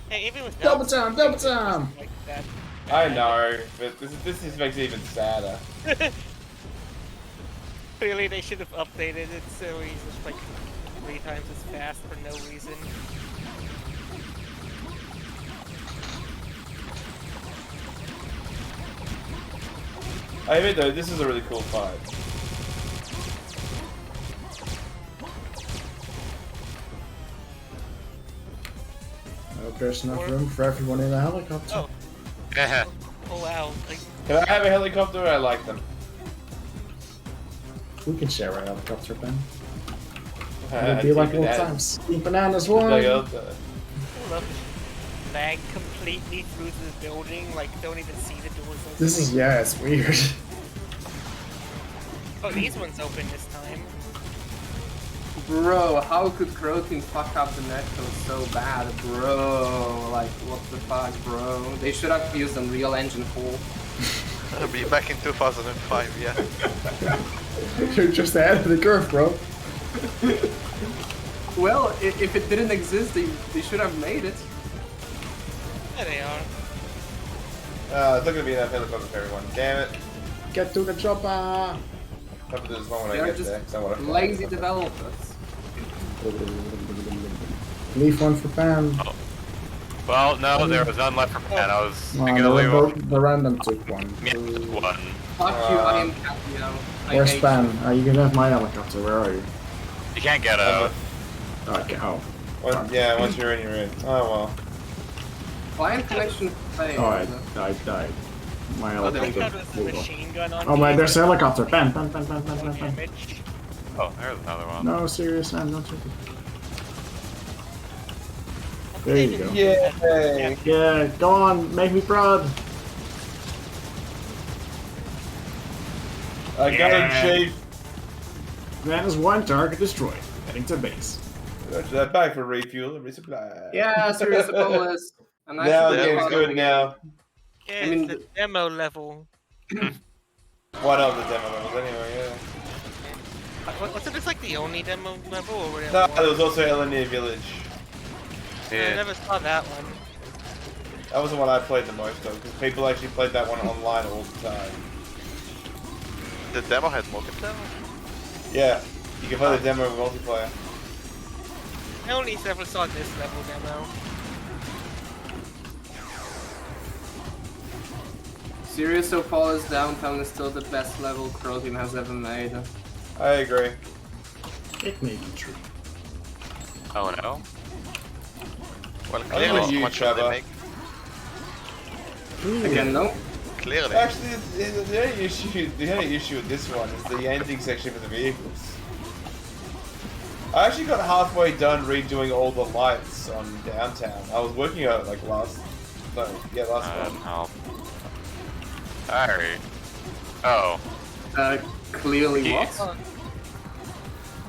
Hey, even with Double time! Double time! like that. I know, but this just makes it even sadder. Clearly, they should have updated it so he's just like 3 times as fast for no reason. I admit though, this is a really cool fight. I hope there's enough room for everyone in the helicopter. Oh, oh wow. Like, Can I have a helicopter? I like them. We can share a helicopter, Ben. It'll Team be like old Bananas. times. Team Bananas Like, one! I love lag completely through the building, like don't even see the doors open. This is, yeah, it's weird. Oh, these ones open this time. Bro, how could Croteam fuck up the netcode so bad, bro? Like, what the fuck, bro? They should have used Unreal Engine 4. I'll be back in 2005, yeah. You're just ahead of the curve, bro. Well, if it didn't exist, they should have made it. There they are. It's not gonna be enough helicopter for everyone. Damn it. Get to the chopper. Hope there's one when I They're get just there. 'Cause I wanna fly. lazy developers. Leave one for Pam. Well, no, there was none left for Pat. I was thinking No, to leave one. the random took one. Yeah, just one. Fuck you, I am Capio. Where's Pam? You can have my helicopter. Where are you? You can't get out. Okay. Oh. Yeah, once you're in, you're in. Oh well. Client connection failed. Oh, I died. My Oh, there we I helicopter. thought it was a flew off. machine gun on Oh my, me. there's a helicopter. Pam, Pam, Pam, Pam, Pam, No Pam, Pam. damage. Oh, there's another one. No, serious, man, don't take it. There you go. Yay! Yeah, go on, make me proud. I got him, Chief. That is one target destroyed. Heading to base. Back for refuel and resupply. Yeah, serious Ebolas. And Now the actually, game's good now. Yeah, I mean, it's the demo level. One of the demo levels, anyway, yeah. Wasn't this like the only demo level or whatever? No, there was also Elenia Village. I Yeah. never saw that one. That was the one I played the most of, because people actually played that one online all the time. The demo had multiplayer? Yeah, you can play the demo with multiplayer. I only ever saw this level demo. Serious Opala's downtown is still the best level Crow Team has ever made. I agree. It may be true. Oh no. Well, I'm clearly, with so you, much should they Trevor. make? Again, no? Clearly. Actually, the only issue with this one is the ending section for the vehicles. I actually got halfway done redoing all the lights on downtown. I was working on it like last month. Help. Sorry. Oh. Clearly Yeah. what?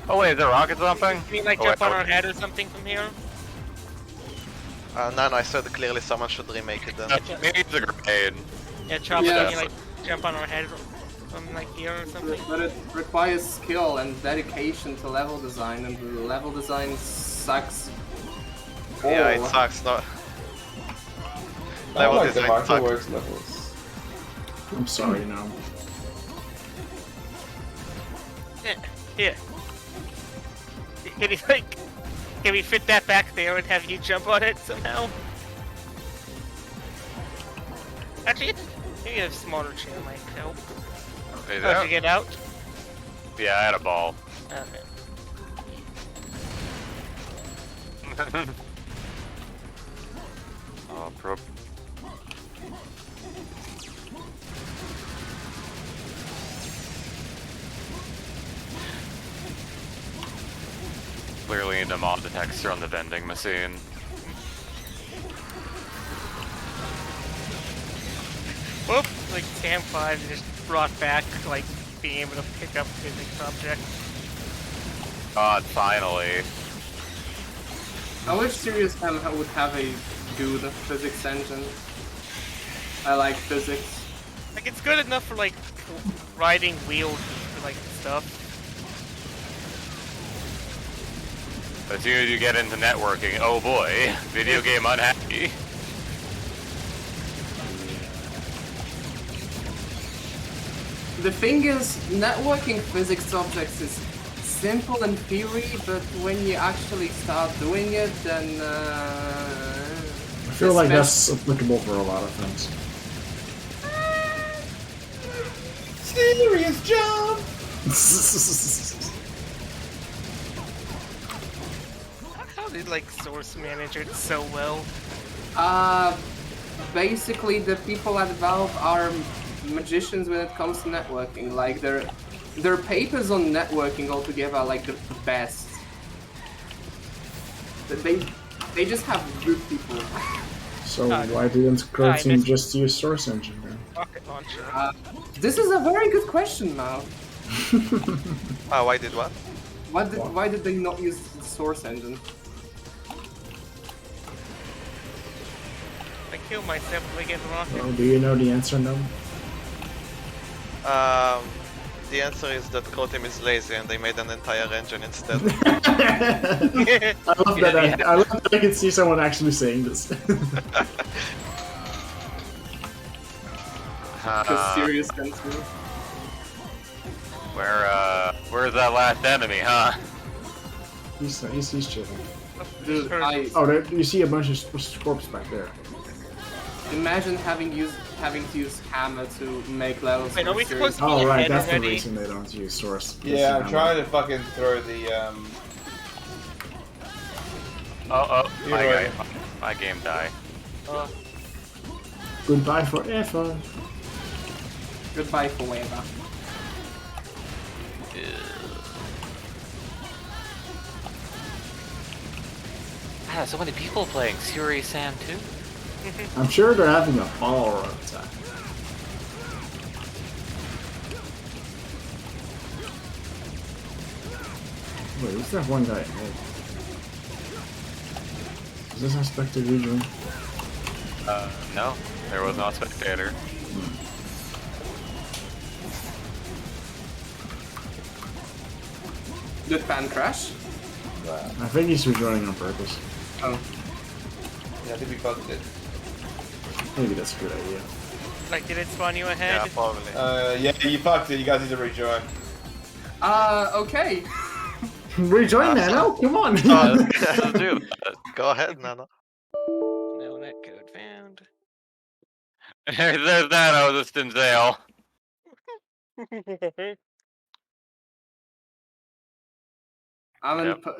Oh wait, is there rocket jumping? You mean like Oh, jump wait, on our head or something from here? No, I said clearly someone should remake it then. Maybe it's a grenade. Yeah, chop Yeah. can you like jump on our head from like here or something? But it requires skill and dedication to level design, and the level design sucks. Yeah, it Oh. sucks. No. I Level like the design sucks. Microworks levels. I'm sorry now. Yeah. Here. Can you like, can we fit that back there and have you jump on it somehow? Actually, maybe a smaller chair might help. Is How'd that- you get out? Yeah, I had a ball. Okay. Oh, clearly need to mod the texture on the vending machine. Whoop! Like Tam 5 just brought back like being able to pick up physics objects. God, finally. I wish Serious Sam would have a good physics engine. I like physics. Like it's good enough for like riding wheels for like stuff. As soon as you get into networking, oh boy, video game unhappy. The thing is, networking physics objects is simple in theory, but when you actually start doing it, then I feel like that's applicable for a lot of things. Serious jump! How did like Source manage it so well? Basically the people at Valve are magicians when it comes to networking. Like their papers on networking altogether are like the best. They just have good people. So why didn't Crow I Team missed- just use Source Engine then? Rocket launcher. This is a very good question, Mal. Why did what? Why did they not use the Source Engine? I kill myself if I get rocket. Oh, do you know the answer, no? The answer is that Croteam is lazy and they made an entire engine instead. I love that. I love that I can see someone actually saying this. The serious answer. Where's that last enemy, huh? He's chilling. Dude, Oh, you see a bunch of corpses back there. imagine having to use hammer to make levels. Wait, are we serious. supposed to be Oh, right, ahead that's the already? reason they don't use source. Yeah, I'm trying to fucking throw the My game died. Goodbye forever. Goodbye forever. Ah, so many people playing Serious Sam 2. I'm sure they're having a ball all the time. Wait, who's that one guy ahead? Is this a spectator region? No, there was no spectator. Did Pan crash? I think he's rejoining on purpose. Oh. Yeah, I think we fucked it. Maybe that's a good idea. Like, did it spawn you ahead? Yeah, probably. Yeah, you fucked it. You guys need to rejoin. Okay. Rejoin Nano? Come on! Let's do that. Go ahead, Nano. No netcode found. There's Nano, the Stinzale.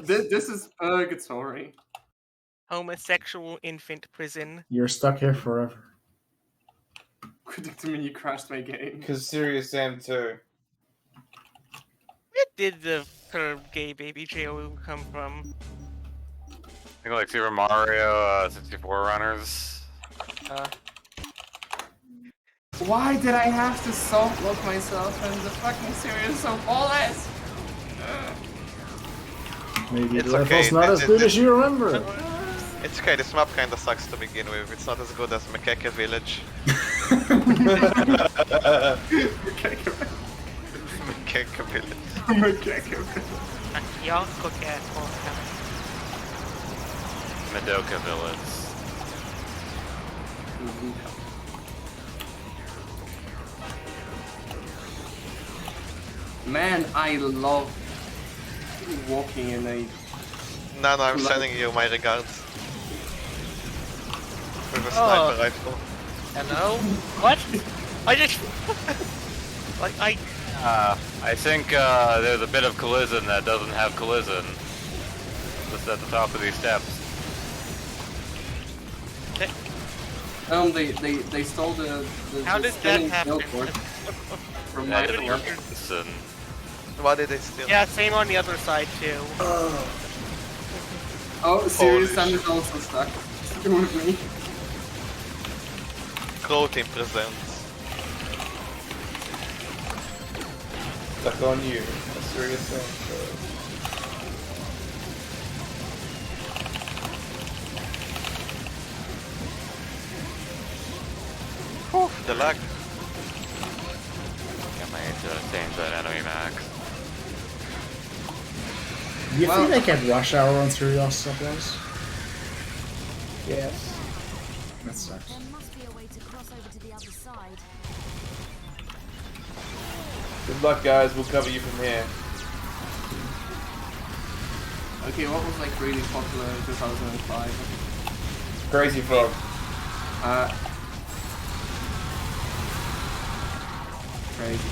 This is purgatory. Homosexual infant prison. You're stuck here forever. Critic to me, you crashed my game. Because Serious Sam 2. Where did the gay baby jail come from? I think like Super Mario 64 runners. Why did I have to soft lock myself in the fucking series of bullets? Maybe It's the level's okay, not as good as you remember. It's okay, this map kinda sucks to begin with. It's not as good as Mekeke Village. Mekeke Village. Y'all cook ass Madoka Village. Man, I love walking in a... Nano, I'm Like- sending you my regards. With a sniper Oh. rifle. Hello? What? I just... like, I think there's a bit of collision that doesn't have collision. Just at the top of these steps. They stole the How the did that spinning happen? billboard from my Yeah, door. listen. Why did they steal? Yeah, same on the other side too. Oh, Serious Holy Sam is also stuck with me. Crow Team presents. Stuck on you. A Serious Sam 2. The lag. Get my change that enemy max. Do you Well- think they can rush hour on Serious supplies? Yes. That sucks. There must be a way to cross over to the other side. Good luck, guys. We'll cover you from here. Okay, what was like really popular in 2005? Crazy Frog. Crazy.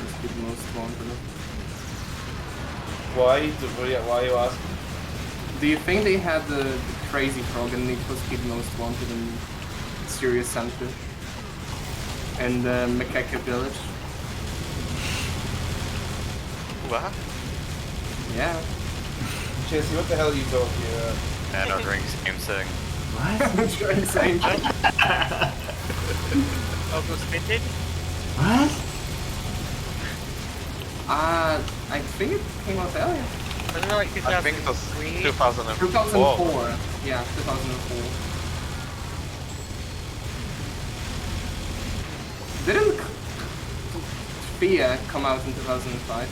Let's get most wanted. Why are you asking? Do you think they had the Crazy Frog and Need for Speed Most Wanted in Serious Sam 2? And Mekeke Village? What? Yeah. Jesse, what the hell are you talking about? And our drinks game thing. What? Trying same thing. Almost fitted. What? I think it came out earlier. Wasn't it like I think it was 2003? 2004. 2004. Yeah, 2004. Didn't Fear come out in 2005?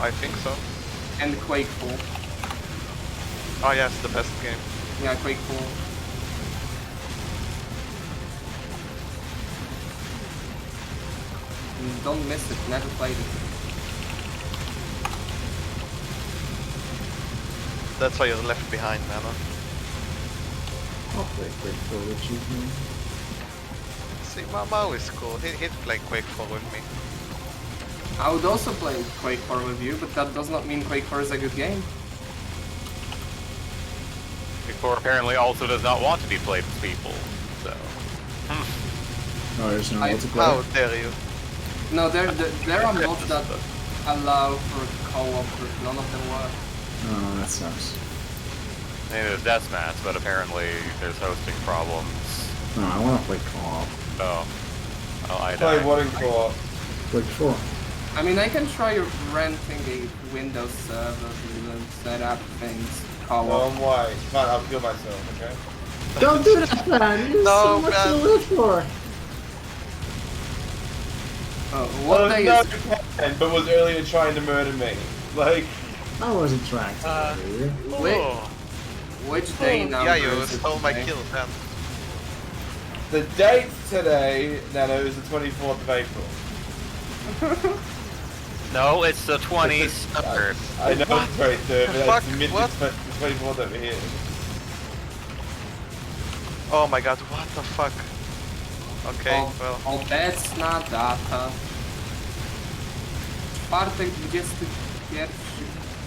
I think so. And Quake 4. Oh yes, the best game. Yeah, Quake 4. Don't miss it, never played it. That's why you're left behind, man. I'll play Quake 4 with you. Man. See, Mau is cool. He'd play Quake 4 with me. I would also play Quake 4 with you, but that does not mean Quake 4 is a good game. Quake 4 apparently also does not want to be played with people, so. No, there's no How multiplayer. dare you? No, there are mods that allow for co-op, but none of them work. Oh, that sucks. I mean, there's deathmatch, but apparently there's hosting problems. No, I want to play co-op. Oh. Oh, I Play died. what in co-op? Quake 4. I mean, I can try renting a Windows server to set up things co-op. No, why? Fine, I'll kill myself, okay? Don't do that, man! You No, so much to man. live for! What day no, is... but was earlier trying to murder me. Like, I wasn't trying to murder you. Which day now? Yeah, you stole my kill, man. the date today, Nano, is the 24th of April. No, it's the 23rd. I know it's 23rd, but Fuck, it's mid what? the 24th over here. Oh my god, what the fuck? Okay, well. Oh, that's not data. Czwartek 21.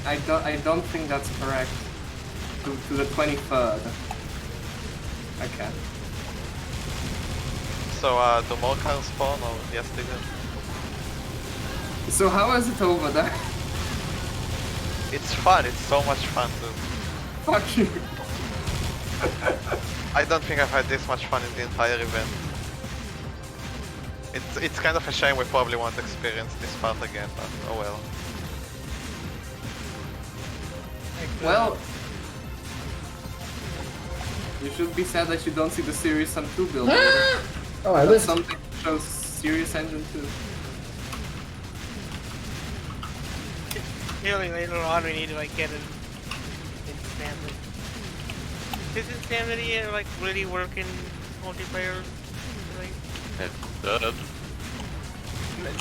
I don't think that's correct. To the 23rd. Okay. So, do more cars spawn or yes they did? So how is it over there? It's fun, it's so much fun to... Fuck you. I don't think I've had this much fun in the entire event. It's kind of a shame we probably won't experience this part again, but oh well. Well, you should be sad that you don't see the Serious Sam 2 build. Oh, I That's listened. something that shows Serious Engine 2. Really, later on we need to like get an Insanity. Is Insanity like really working multiplayer? Like,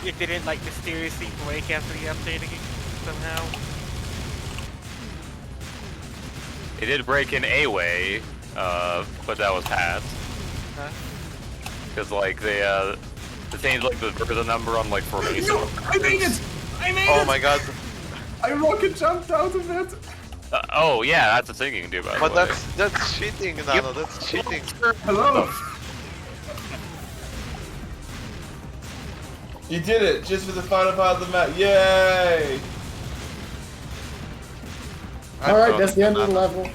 it didn't like mysteriously break after the update again somehow. It did break in a way, but that was passed. Huh? Because like they changed like the number on like formation. No, I made it! I made Oh it! my god. I rocket jumped out of it! Oh yeah, that's a thing you can do by the But way. that's cheating, Nano, that's cheating. Hello! You did it, just for the final part of the map. Yay! Alright, that's the end of the level.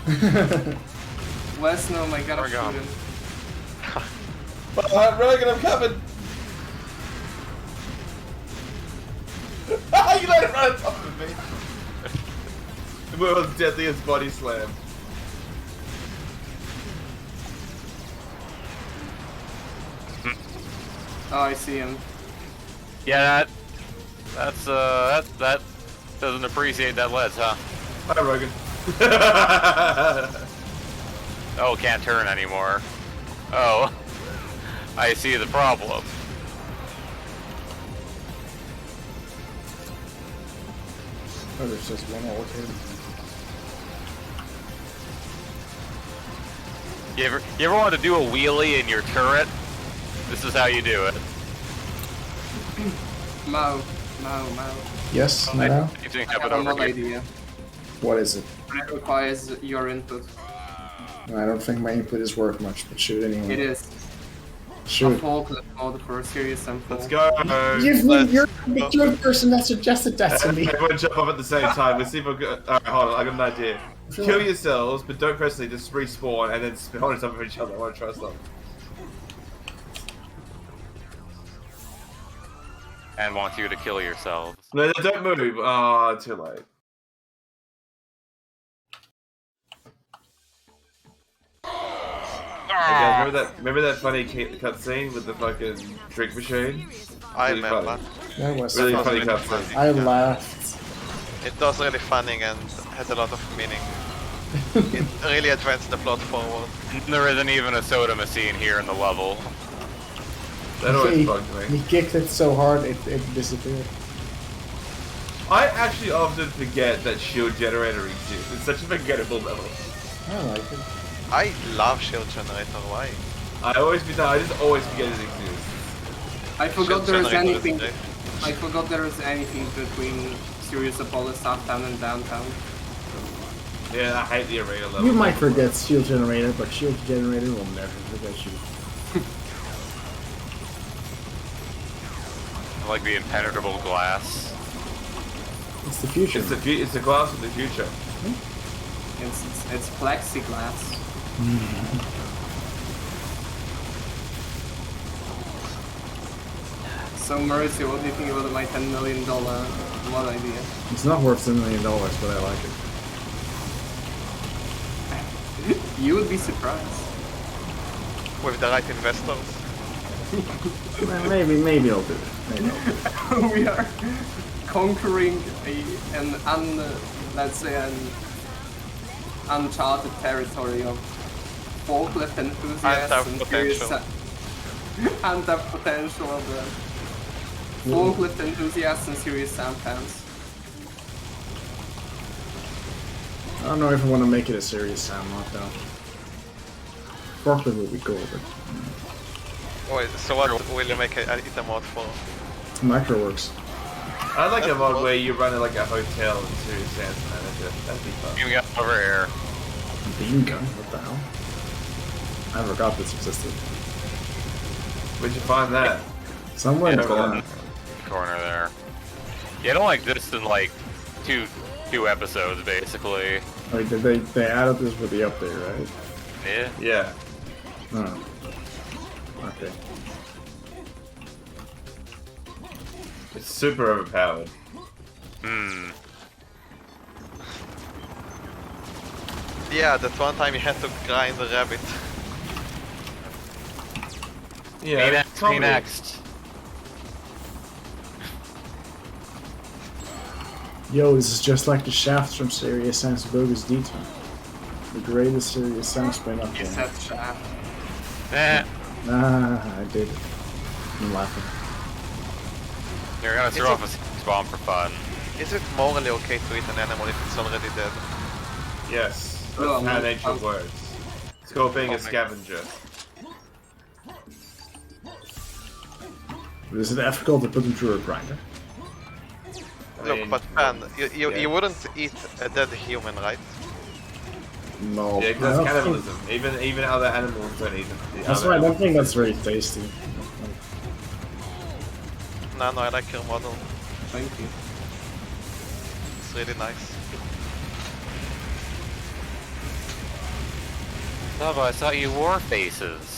Wes, no, my god, We're gone. shoot him. Alright, Rogan, I'm coming! You let it right on top of me! The world's deadliest body slam. Oh, I see him. Yeah, that doesn't appreciate that ledge, huh? Hi, Rogan. Oh, can't turn anymore. Oh, I see the problem. Oh, there's just one old kid. You ever want to do a wheelie in your turret? This is how you do it. Mo. Yes, I no? think I have have it a over mod here. idea. What is it? It requires your input. I don't think my input is worth much, but shoot anyway. It is. A Shoot. forklift mode for Serious Sam 4. Let's go! You're the person that suggested that to me. Everyone jump up at the same time. Let's see if I've got... Alright, hold on, I got an idea. Kill yourselves, but don't press it, just respawn and then spawn on top of each other. I want to try something. And want you to kill yourselves. No, don't move. Ah, too late. guys, remember that funny cutscene with the fucking drink machine? I Really remember. funny. That was Really funny. funny really cutscene. funny. I laughed. It was really funny and had a lot of meaning. It really advanced the plot forward. There isn't even a soda machine here in the level. That always bugged me. He kicked it so hard it disappeared. I actually often forget that shield generator exists. It's such a forgettable level. I like it. I love shield generator, why? I just always forget it exists. I forgot Shield there is generator is anything. great. I forgot there is anything between Sirius Apollo Uptown and Downtown. Yeah, I hate the arena level. You might forget Shield Generator, but Shield Generator will never forget you. I like the impenetrable glass. It's the future. It's the glass of the future. It's plexiglass. So Mercy, what do you think about my $10 million mod idea? It's not worth $10 million, but I like it. You would be surprised. With the right investors. Maybe I'll do it. Maybe I'll do it. We are conquering let's say an uncharted territory of forklift enthusiasts and potential. untapped potential of the forklift enthusiasts and serious Sam fans. I don't know if I want to make it a serious sound mod though. Forklift would be cool, but Wait, so what will you make it a mod for? Microworks. I'd like a mod where you run it like a hotel in Serious Sam's Manager. That'd be fun. You got over here. Beam gun? What the hell? I forgot this existed. Where'd you find that? Somewhere in the Yeah, corner. There. Yeah, I don't like this in like two episodes basically. Like they added this with the update, right? Yeah. Yeah. Oh. Okay. It's super overpowered. Yeah, that one time you had to grind the rabbit. Yeah. Me next. Yo, this is just like the shafts from Serious Sam's Bogus Detour. The greatest Serious Sam spin up You game. said shaft. Ah, I did. I'm laughing. You're gonna throw off a bomb for fun. Is it morally okay to eat an animal if it's already dead? Yes. That's Well, how no, nature works. It's called being a scavenger. Is it ethical to put them through a grinder? Look, but man, you wouldn't eat a dead human, right? No. Yeah, I because don't that's think- cannibalism. Even other animals don't eat them. That's why I don't think that's very tasty. No, I like your model. Thank you. It's really nice. Oh, I thought you wore faces.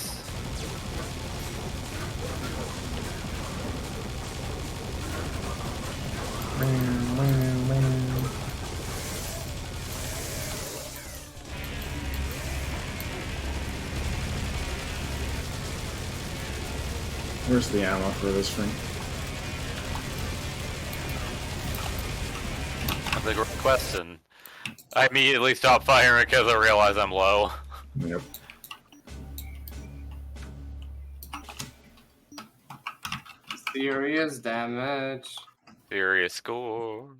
Where's the ammo for this thing? That's a great question. I immediately stopped firing because I realized I'm low. Yep. Serious damage. Serious score.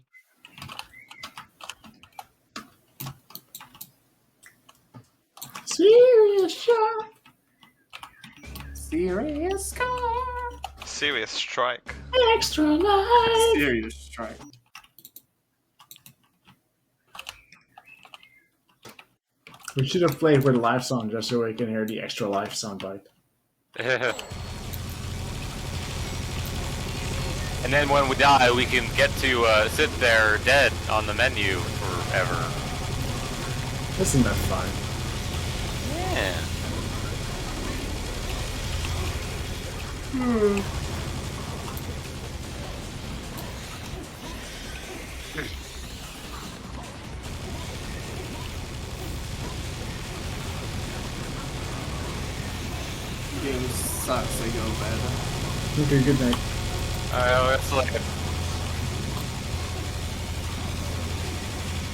Serious shot. Serious score. Serious strike. Extra life. Serious strike. We should have played with a live song just so we can hear the extra life soundbite. And then when we die, we can get to sit there dead on the menu forever. Isn't that fun? Yeah. sucks, so go bed. Okay, good night. It's like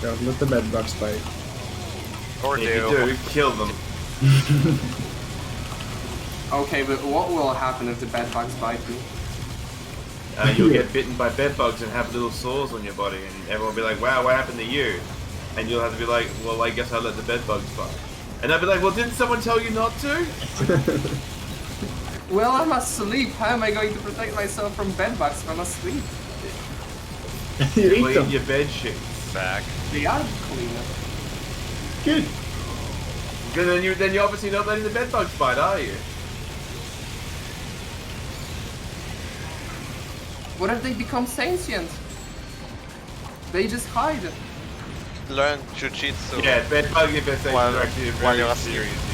Don't let the bed bugs bite. or If you do, kill them. Okay, but what will happen if the bed bugs bite me? You'll get bitten by bed bugs and have little sores on your body, and everyone will be like, "Wow, what happened to you?" And you'll have to be like, "Well, I guess I let the bed bugs bite." And they'll be like, "Well, didn't someone tell you not to?" Well, I'm asleep. How am I going to protect myself from bed bugs when I'm asleep? You eat Clean them. your bed sheets. back. They are cleaner. Good. Because then you're obviously not letting the bed bugs bite, are you? What if they become sentient? They just hide. Learn jujitsu. Yeah, bed bug infestations While- are actually a while very you're asleep. serious issue.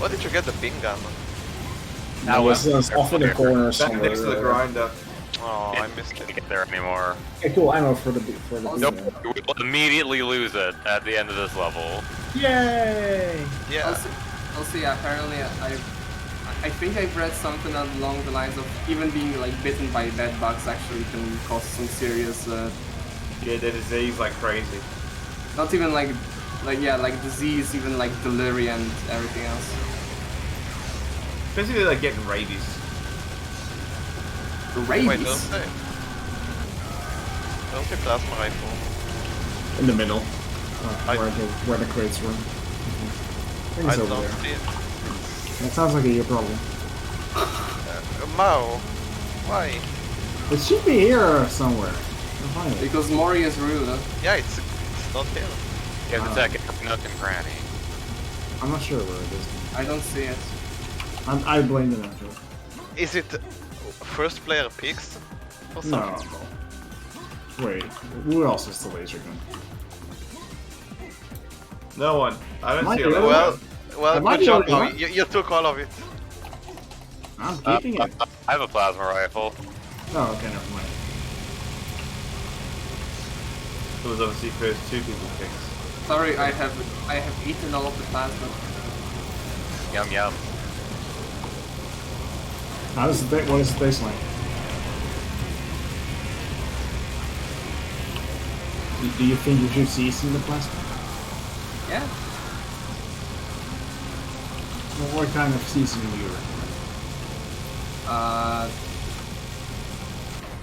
What did you get the ping gun? That was off in the corner Back somewhere. next to the grinder. Oh, I missed Can't it. get there anymore. Okay, cool. I'm out for the Nope. We will immediately lose it at the end of this level. Yay! Yeah. Also, yeah, apparently I think I've read something along the lines of even being like bitten by bed bugs actually can cause some serious, Yeah, the disease like crazy. not even like disease, even like delirium and everything else. Basically, like getting rabies. Rabies. Wait, don't say. Don't say plasma rifle. In the middle. I- Where the crates were. I think I it's over don't there. see it. That sounds like a you problem. Mao, why? It should be here somewhere. I'll find it. Because Mori is rude. Huh? Yeah, it's not here. You have to check it. Nook and Granny. I'm not sure where it is. I don't see it. I blame it actually. Is it first player picks or No. something? Wait, who else has the laser gun? No one. I don't Might see be a the lot. Well, Am I good the job, only Mao. one? You took all of it. I'm keeping it. I have a plasma rifle. Oh, okay, never mind. It was obviously first two people picks. Sorry, I have eaten all of the plasma. Yum yum. How does the what is the baseline? Do you think you should see some of the plasma? Yeah. Well, what kind of seasoning do you recommend?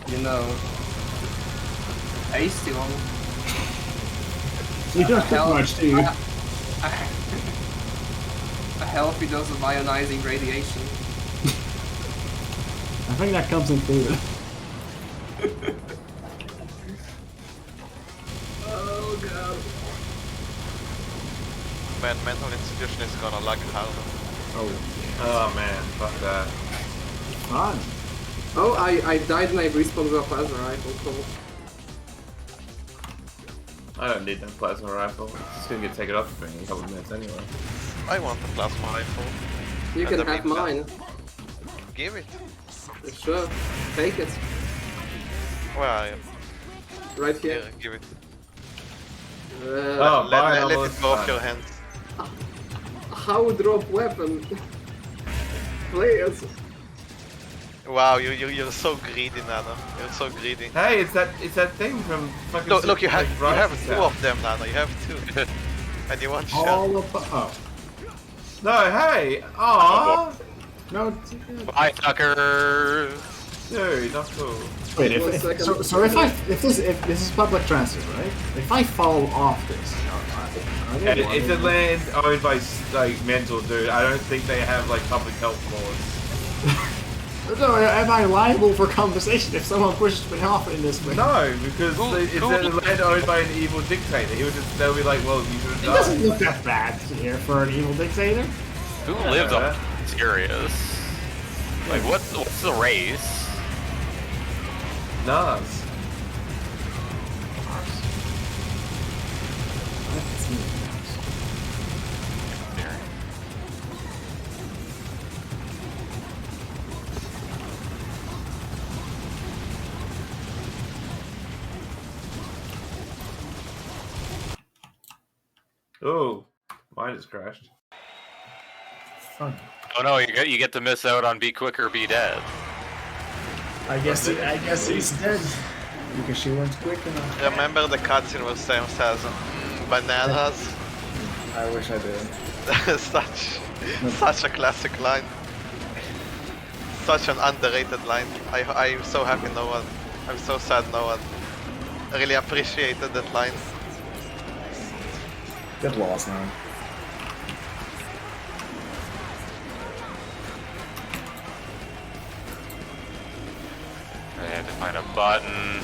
You know, tasty one. You don't cook much, do you? A healthy dose of ionizing radiation. I think that comes included. Oh god. Man, mental institution is gonna lag harder. Oh man, fuck that. Fun. Oh, I died and I respawned with a plasma rifle. Cool. I don't need that plasma rifle. It's just gonna get taken off of me in a couple of minutes anyway. I want the plasma rifle. You And can the have beam gun. mine. Give it. Sure. Take it. Where are you? Right here. Here, give it. Oh, Let buy it another go off one. your hands. How drop weapon? Players. Wow, you're so greedy, Nana. You're so greedy. Hey, it's that thing from fucking. Look, you have Rise two Attack. of them, Nana. You have two. And you want shell. All of the No, hey, aww, No. Bye, Tucker. dude, not cool. Wait, One if second. so if this is public transit, right? If I fall off this, are they And it's a land owned by like mental dude. I don't think they have like public health laws. No, am I liable for compensation if someone pushes me off in this way? No, because it's a land owned by an evil dictator. They'll be like, well, you should have It died. doesn't look that bad here for an evil dictator. Who lives on serious? Like, what's the race? Nas. Oh, mine just crashed. fun. Oh no, you get to miss out on Be Quick or Be Dead. I guess he's dead because she weren't quick enough. Remember the cutscene where Sam says, bananas? I wish I did. such a classic line. Such an underrated line. I'm so happy I'm so sad no one really appreciated that line. Get lost now. I had to find a button.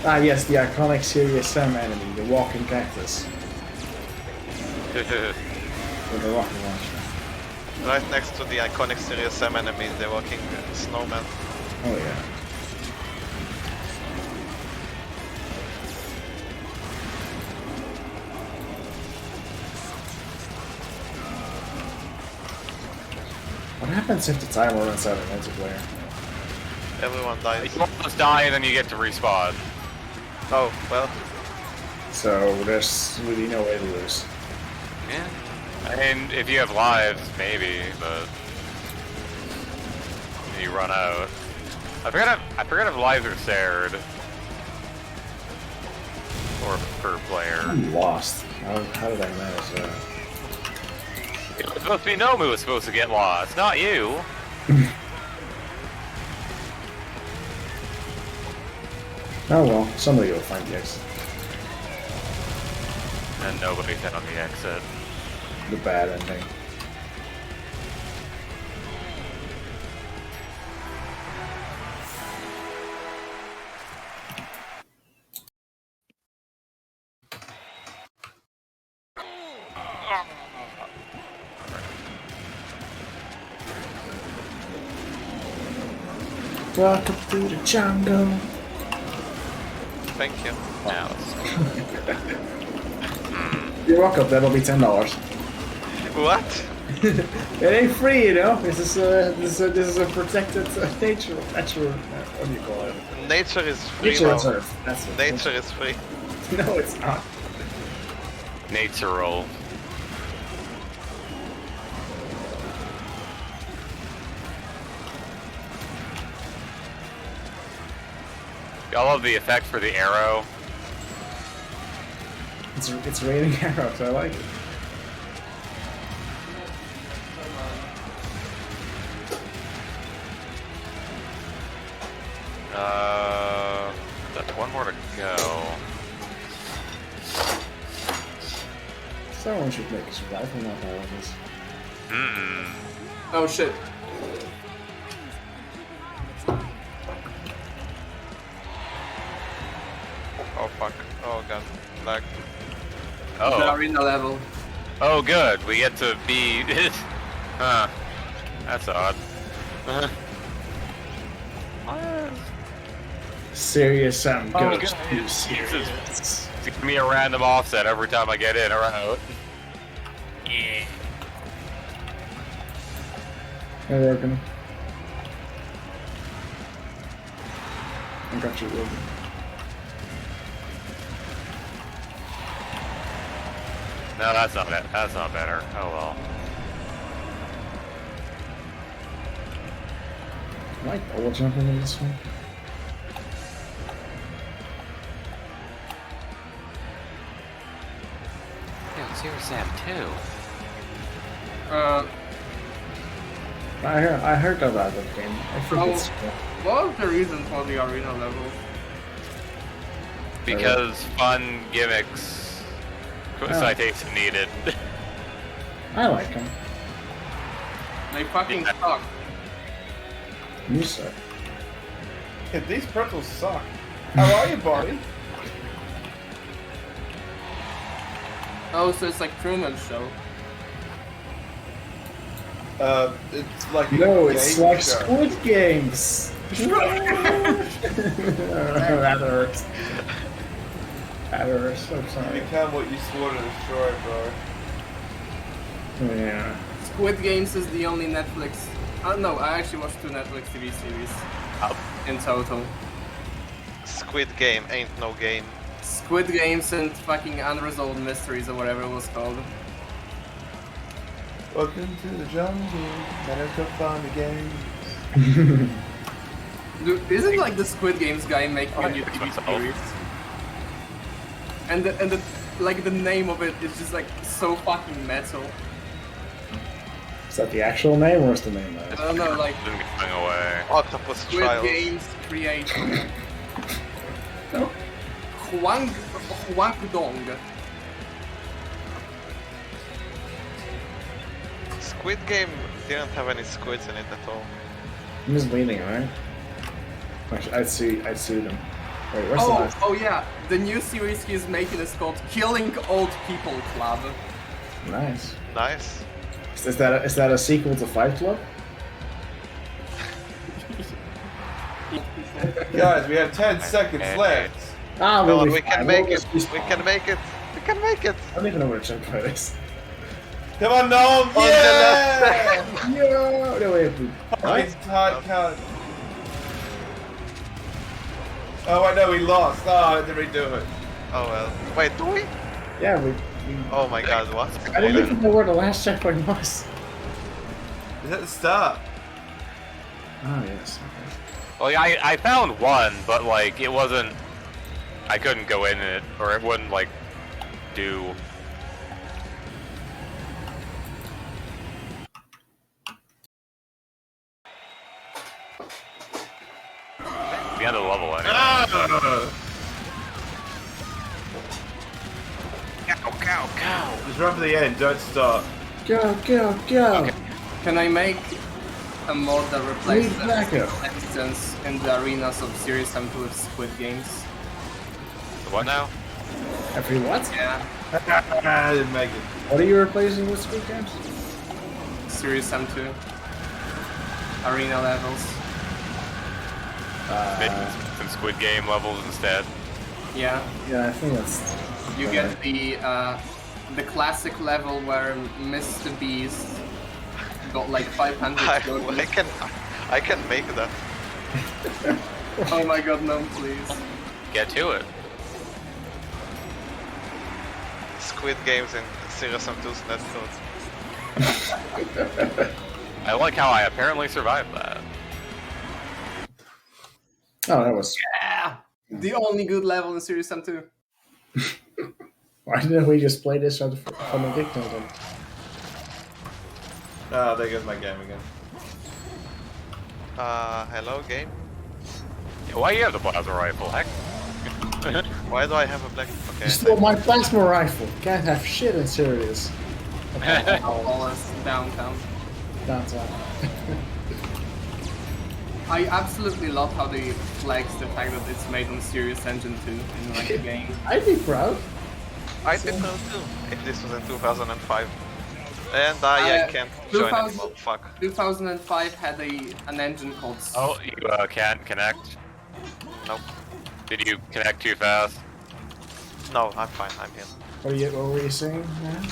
Ah yes, the iconic Serious Sam enemy, the walking cactus. With the rocket launcher. Right next to the iconic Serious Sam enemy, the walking snowman. Oh yeah. What happens if the timer runs out of multiplayer? Everyone dies. You almost die and then you get to respawn. Oh, well. So there's really no way to lose. Yeah. I mean, if you have lives, maybe, but you run out. I forgot if lives are shared or per player. I'm lost. How did I manage that? It was supposed to be Nomu was supposed to get lost, not you. Oh well, somebody will find the exit. And nobody's head on the exit. The bad ending. Welcome to the jungle. Thank you. Now You're welcome. That'll be $10. What? It ain't free, you know. This is a protected nature. What do you call it? Nature is free Nature now. reserve. That's it. Nature is free. No, it's not. natural. I love the effect for the arrow. It's raining arrows. I like it. That's one more to go. Someone should make a survival map out of this. Oh shit. Oh fuck. Oh god. Lag. The Oh, arena level. oh, good. We get to be. Huh. That's odd. Serious Sam Oh, goes good. to serious. Give me a random offset every time I get in or out. Yeah. Hey, Logan. I got you, Logan. No, that's not it. That's not better. Oh well. I like double jumping in this one. Yeah, it's Zero Sam too. I heard about that game. I think Oh. it's cool. What was the reason for the arena level? Because fun gimmicks. Citation needed. I like them. They fucking Yeah. suck. You suck. Yeah, these pretzels suck. How are you, buddy? Oh, so it's like Truman Show. It's like a No, it's game like show. Squid Games. That hurts. That hurts. I'm You sorry. become what you swore to destroy, bro. Yeah. Squid Games is the only Netflix No, I actually watched 2 Netflix TV series in total. Squid Game ain't no game. Squid Games and fucking Unresolved Mysteries or whatever it was called. Welcome to the jungle. Better go find the game. Dude, isn't like the Squid Games guy making a new TV series? And the like the name of it is just like so fucking metal. Is that the actual name or is the name I that? don't know, like Going away. Octopus Squid Trials. Games creator. Huang Dong. Squid Game didn't have any squids in it at all. I'm just leaning, alright? Actually, I'd sue them. Wait, where's the last? Oh yeah, the new series he's making is called Killing Old People Club. Nice. Nice. Is that a sequel to Fight Club? Guys, we have 10 seconds left. Ah, Come we'll on, be we fine. can make We'll it. just We respawn. can make it. We can make it. I don't even know where to jump for this. Come on, Noam! Yeah! Yo! No, wait. It's tight cut. Oh, wait, no, we lost. Oh, I had to redo it. Oh well. Wait, do we? Yeah, we Oh my god, what? I didn't even know where the last checkpoint was. Is that the start? Oh, yes. Okay. Well, yeah, I found one, but like it wasn't. I couldn't go in it, or it wouldn't like do. The end of the level anyway. Just run for the end, don't stop. Go, go, go! Can I make a mod that replaces Need backup. existence in the arenas of Series 7 with Squid Games? What now? Every what? Yeah, I didn't make it. What are you replacing with Squid Games? Series 7 2. Arena levels. Making some Squid Game levels instead. Yeah, Yeah, I think that's... you get the classic level where Mr. Beast got like 500 trophies. I can make that. Oh my god, no, please. Get to it. Squid Games in Series 2's netcode. I like how I apparently survived that. Oh, that was... Yeah! The only good level in Series 7 2. Why didn't we just play this from the get-go then? Oh, there goes my game again. Hello game? Yeah, why do you have the plasma rifle? Heck. Why do I have a black... Okay. You stole my plasma rifle! Can't have shit in Sirius. All is downtown. Downtown. I absolutely love how they flex the fact that it's made on Serious Engine 2 in like the game. I'd be proud. I think so too. If this was in 2005. And I can't join 2000 anymore. Fuck. 2005 had an engine called Oh, you can't connect? Nope. Did you connect too fast? No, I'm fine. I'm in. What were you saying, man?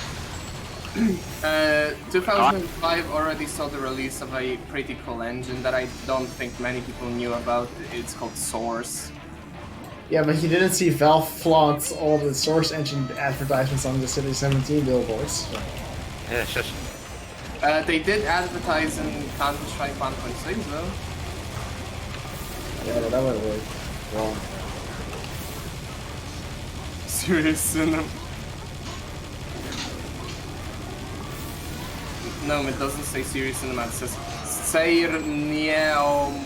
2005 already saw the release of a pretty cool engine that I don't think many people knew about. It's called Source. Yeah, but you didn't see Valve flaunt all the Source Engine advertisements on the City 17 billboards. So. Yeah, shush. They did advertise in Counter-Strike 1.6 though. Yeah, but that would work wrong. Serious Cinema. No, it doesn't say Serious Cinema, it says Seir Neomuguas.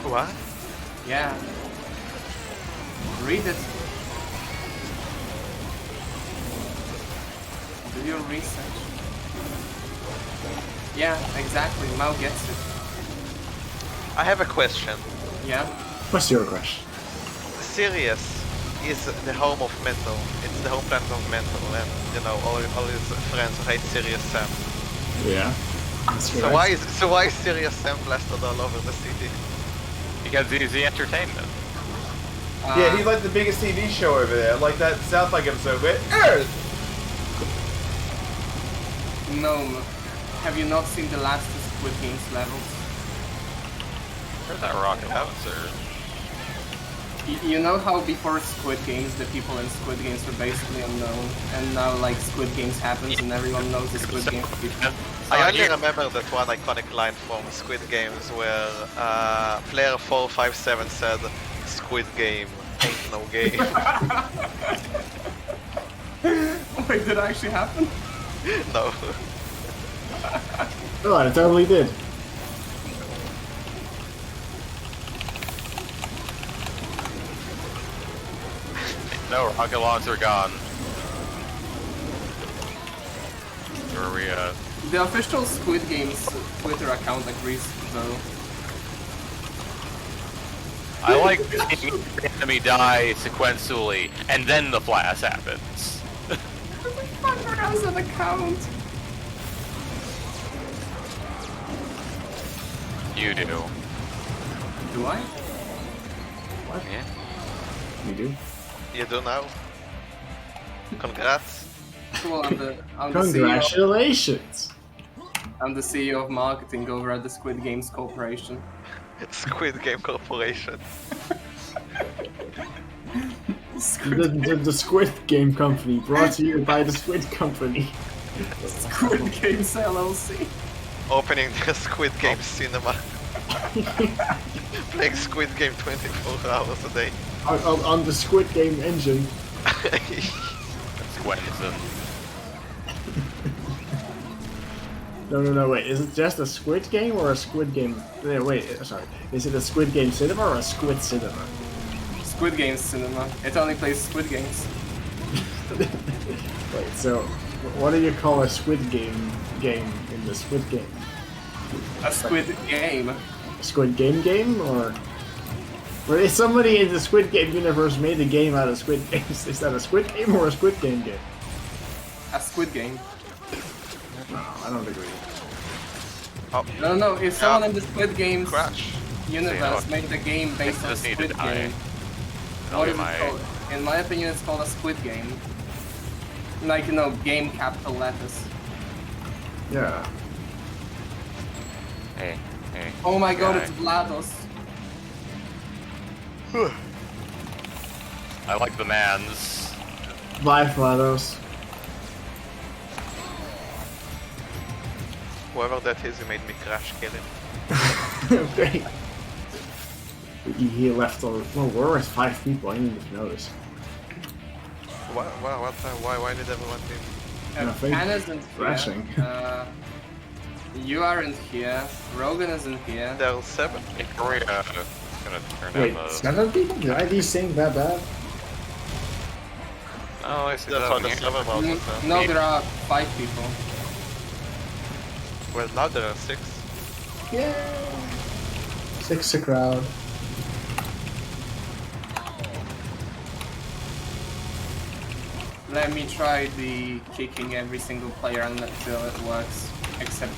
What? Yeah. Read it. Do your research. Yeah, exactly. Mao gets it. I have a question. Yeah. What's your question? Sirius is the home of metal. It's the home planet of metal, and you know all his friends hate Sirius Sam. Yeah. So why is Sirius Sam blasted all over the city? Because he's the entertainment. Yeah, he's like the biggest TV show over there, like that South Park episode where Earth! Gnome, have you not seen the last Squid Games levels? Where's that rocket launcher? You know how before Squid Games, the people in Squid Games were basically unknown, and now like Squid Games happens and everyone knows the Squid Games people. I only remember that one iconic line from Squid Games where player 457 said, "Squid Game ain't no game." Wait, did it actually happen? No. Oh, I totally did. No, rocket launcher gone. Where are we at? The official Squid Games Twitter account agrees though. I like seeing the enemy die sequentially, and then the flash happens. Fuck has an account. You do. Do I? What? Yeah. You do? You do now? Congrats. Well, I'm the Congratulations! I'm the CEO of marketing over at the Squid Games Corporation. Squid Game Corporation. The Squid Game Company, brought to you by the Squid Company. Squid Games LLC. Opening the Squid Game cinema. Playing Squid Game 24 hours a day. On the Squid Game engine. Squenson. No, wait, is it just a Squid Game or a Squid Game? Wait, sorry. Is it a Squid Game cinema or a Squid cinema? Squid Games cinema. It only plays Squid Games. Wait, so what do you call a Squid Game in the Squid Game? A Squid Game. Squid Game or if somebody in the Squid Game universe made a game out of Squid Games, is that a Squid Game or a Squid Game game? A Squid Game. No, I don't agree. Oh. No, if someone in the Squid Games Crash. universe made a game based on Squid Game, what is it called? In my opinion, it's called a Squid Game. Like, you know, game capital letters. Yeah. Hey. Oh my god, guy. it's GLaDOS. I like the mans. Bye, GLaDOS. Whoever that is, he made me crash kill him. Okay. He left all. Well, where was 5 people? I didn't even notice. Why did everyone leave? Nothing. Pan isn't Crashing. here. You aren't here. Rogan isn't here. There are 7. Hey, Korea gonna turn Wait, on the... 7 people? Did I be saying that bad? Oh, I see That's what the that. server about it. No, there are 5 people. Well, now there are 6. Yeah. 6 a crowd. Let me try the kicking every single player until it works. Except...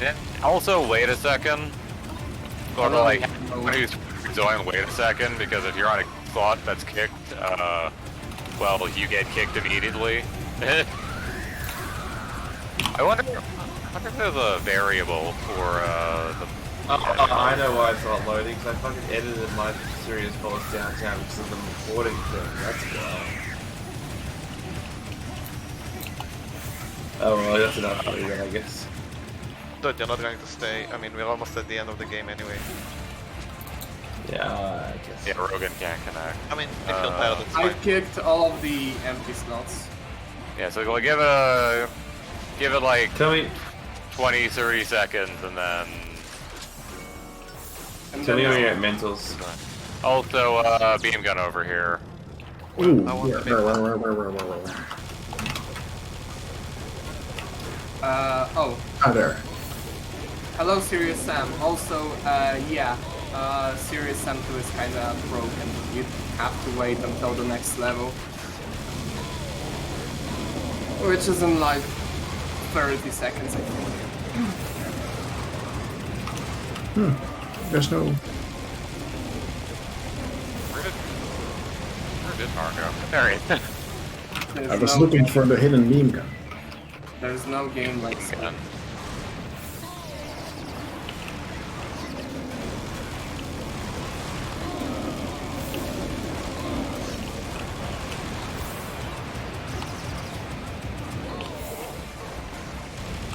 Yeah. Also, wait a second. Or no, like, no. when you join, wait a second, because if you're on a thought that's kicked, well, you get kicked immediately. I wonder if there's a variable for, the... I know why it's not loading, because I fucking edited my Serious Boss downtown because of the recording thing. That's why. Oh well, that's enough for you then, I guess. Dude, you're not going to stay. I mean, we're almost at the end of the game anyway. Yeah, I guess. Yeah, Rogan can't connect. I mean, if you're tired, it's I fine. kicked all of the empty slots. Yeah, so we'll give it like Tell me 20, 30 seconds, and then... And when then you're at mentals. Also, beam gun over here. Ooh, I want yeah, to be- where? oh. Ah, there. Hello, Serious Sam. Also, yeah, Serious Sam 2 is kinda broken. You have to wait until the next level. Which is in like 30 seconds, I think. There's no. Where did Mark go? There he is. There's I was no- looking for the hidden beam gun. There's no game like Smash.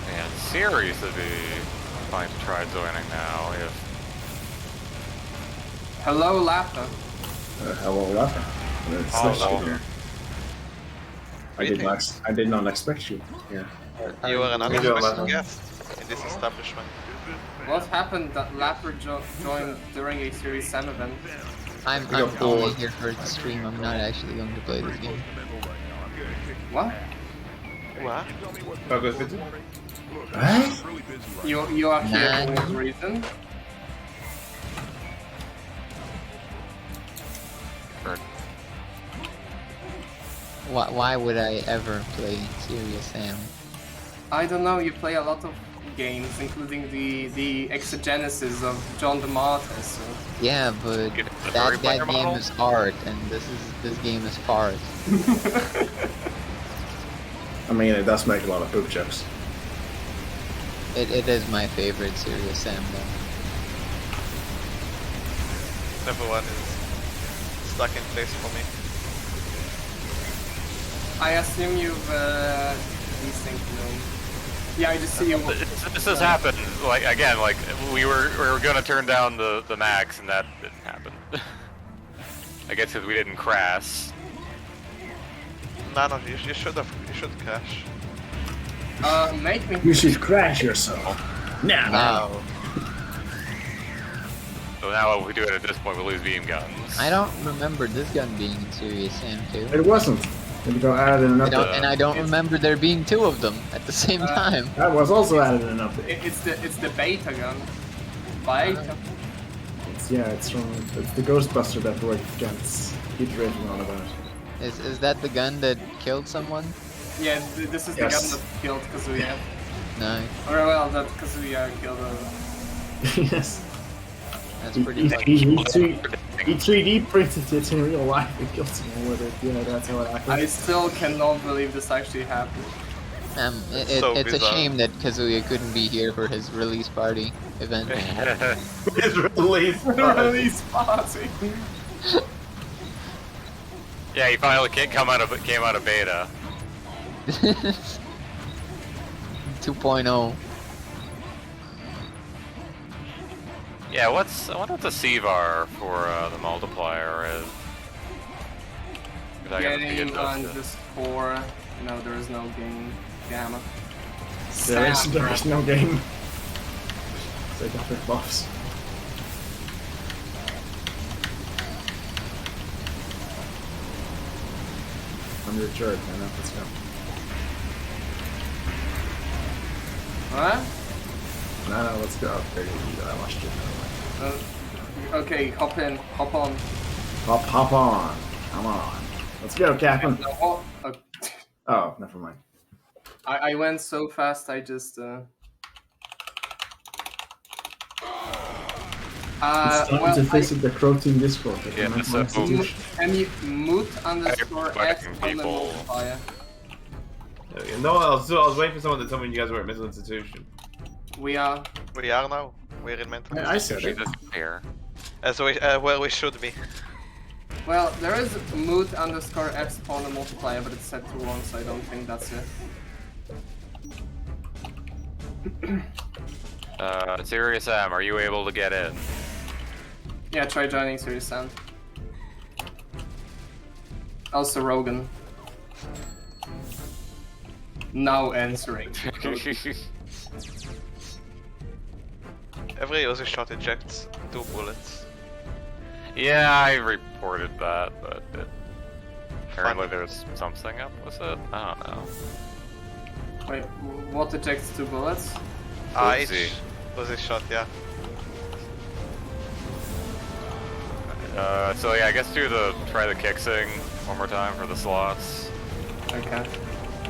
Man, series would be fine to try joining now if. Hello, Lappa. Hello, Lappa. It's nice to be here. I did not expect you here. You were an We do unexpected that. guest in this establishment. What happened that Lapper joined during a Series 7 event? I'm only here for the stream. I'm not actually going to play this game. What? What? Focus bitte. You are here Nah. for what reason? Why would I ever play Serious Sam? I don't know, you play a lot of games, including the exegesis of John DeMartis. So. Yeah, but Get the that three-player game model? is hard, and this game is hard. I mean, it does make a lot of poop jokes. It is my favorite Serious Sam though. Everyone is stuck in place for me. I assume you've desynced them. Yeah, I just see you. This has happened, like, again, like, we were gonna turn down the max, and that didn't happen. I guess because we didn't crash. No, you should crash. Make me. You should crash yourself. Now. Wow. So now if we do it at this point, we lose beam guns. I don't remember this gun being in Serious Sam 2. It wasn't. It got added in an update. And I don't remember there being two of them at the same time. That was also added in an update. It's the beta gun. Beta. It's the Ghostbuster that Roy Gantz keeps raving on about. Is that the gun that killed someone? Yeah, this is the Yes. gun that killed Kazuya. No, Or well, that Kazuya killed. Yes. that's pretty fucking. He 3D printed it in real life and killed someone with it. Yeah, that's how it happened. I still cannot believe this actually happened. So It's a bizarre. shame that Kazuya couldn't be here for his release party event. His release. Release party. Yeah, he finally came out of beta. 2.0. Yeah, I wonder what the CVAR for the multiplier is. 'Cause I gotta see Game it does this. underscore. No, there is no game. Gamma. There is no game. They got their buffs. I'm your jerk, man. Let's go. What? No, let's go. Okay, I lost you. Okay, hop in, hop on. Hop on. Come on. Let's go, Captain. No, oh, Oh, never mind. I went so fast. I just. It's time to visit the Crow Team Discord. At the Yeah, mental so- institution. Can you moot underscore X on the people. multiplier? No, I was waiting for someone to tell me you guys were at Mental Institution. We are. We are now. We're in mental. I said it. Here. As we where we should be. Well, there is moot underscore X on the multiplier, but it's set to 1, so I don't think that's it. Serious M, are you able to get in? Yeah, try joining Series Sam. Also Rogan. Now answering. Every user shot ejects 2 bullets. Yeah, I reported that, but apparently there's something up with it. I don't know. Wait, what ejects 2 bullets? Each Uzi. Uzi shot, yeah. So yeah, I guess try the kicksing one more time for the slots, Okay.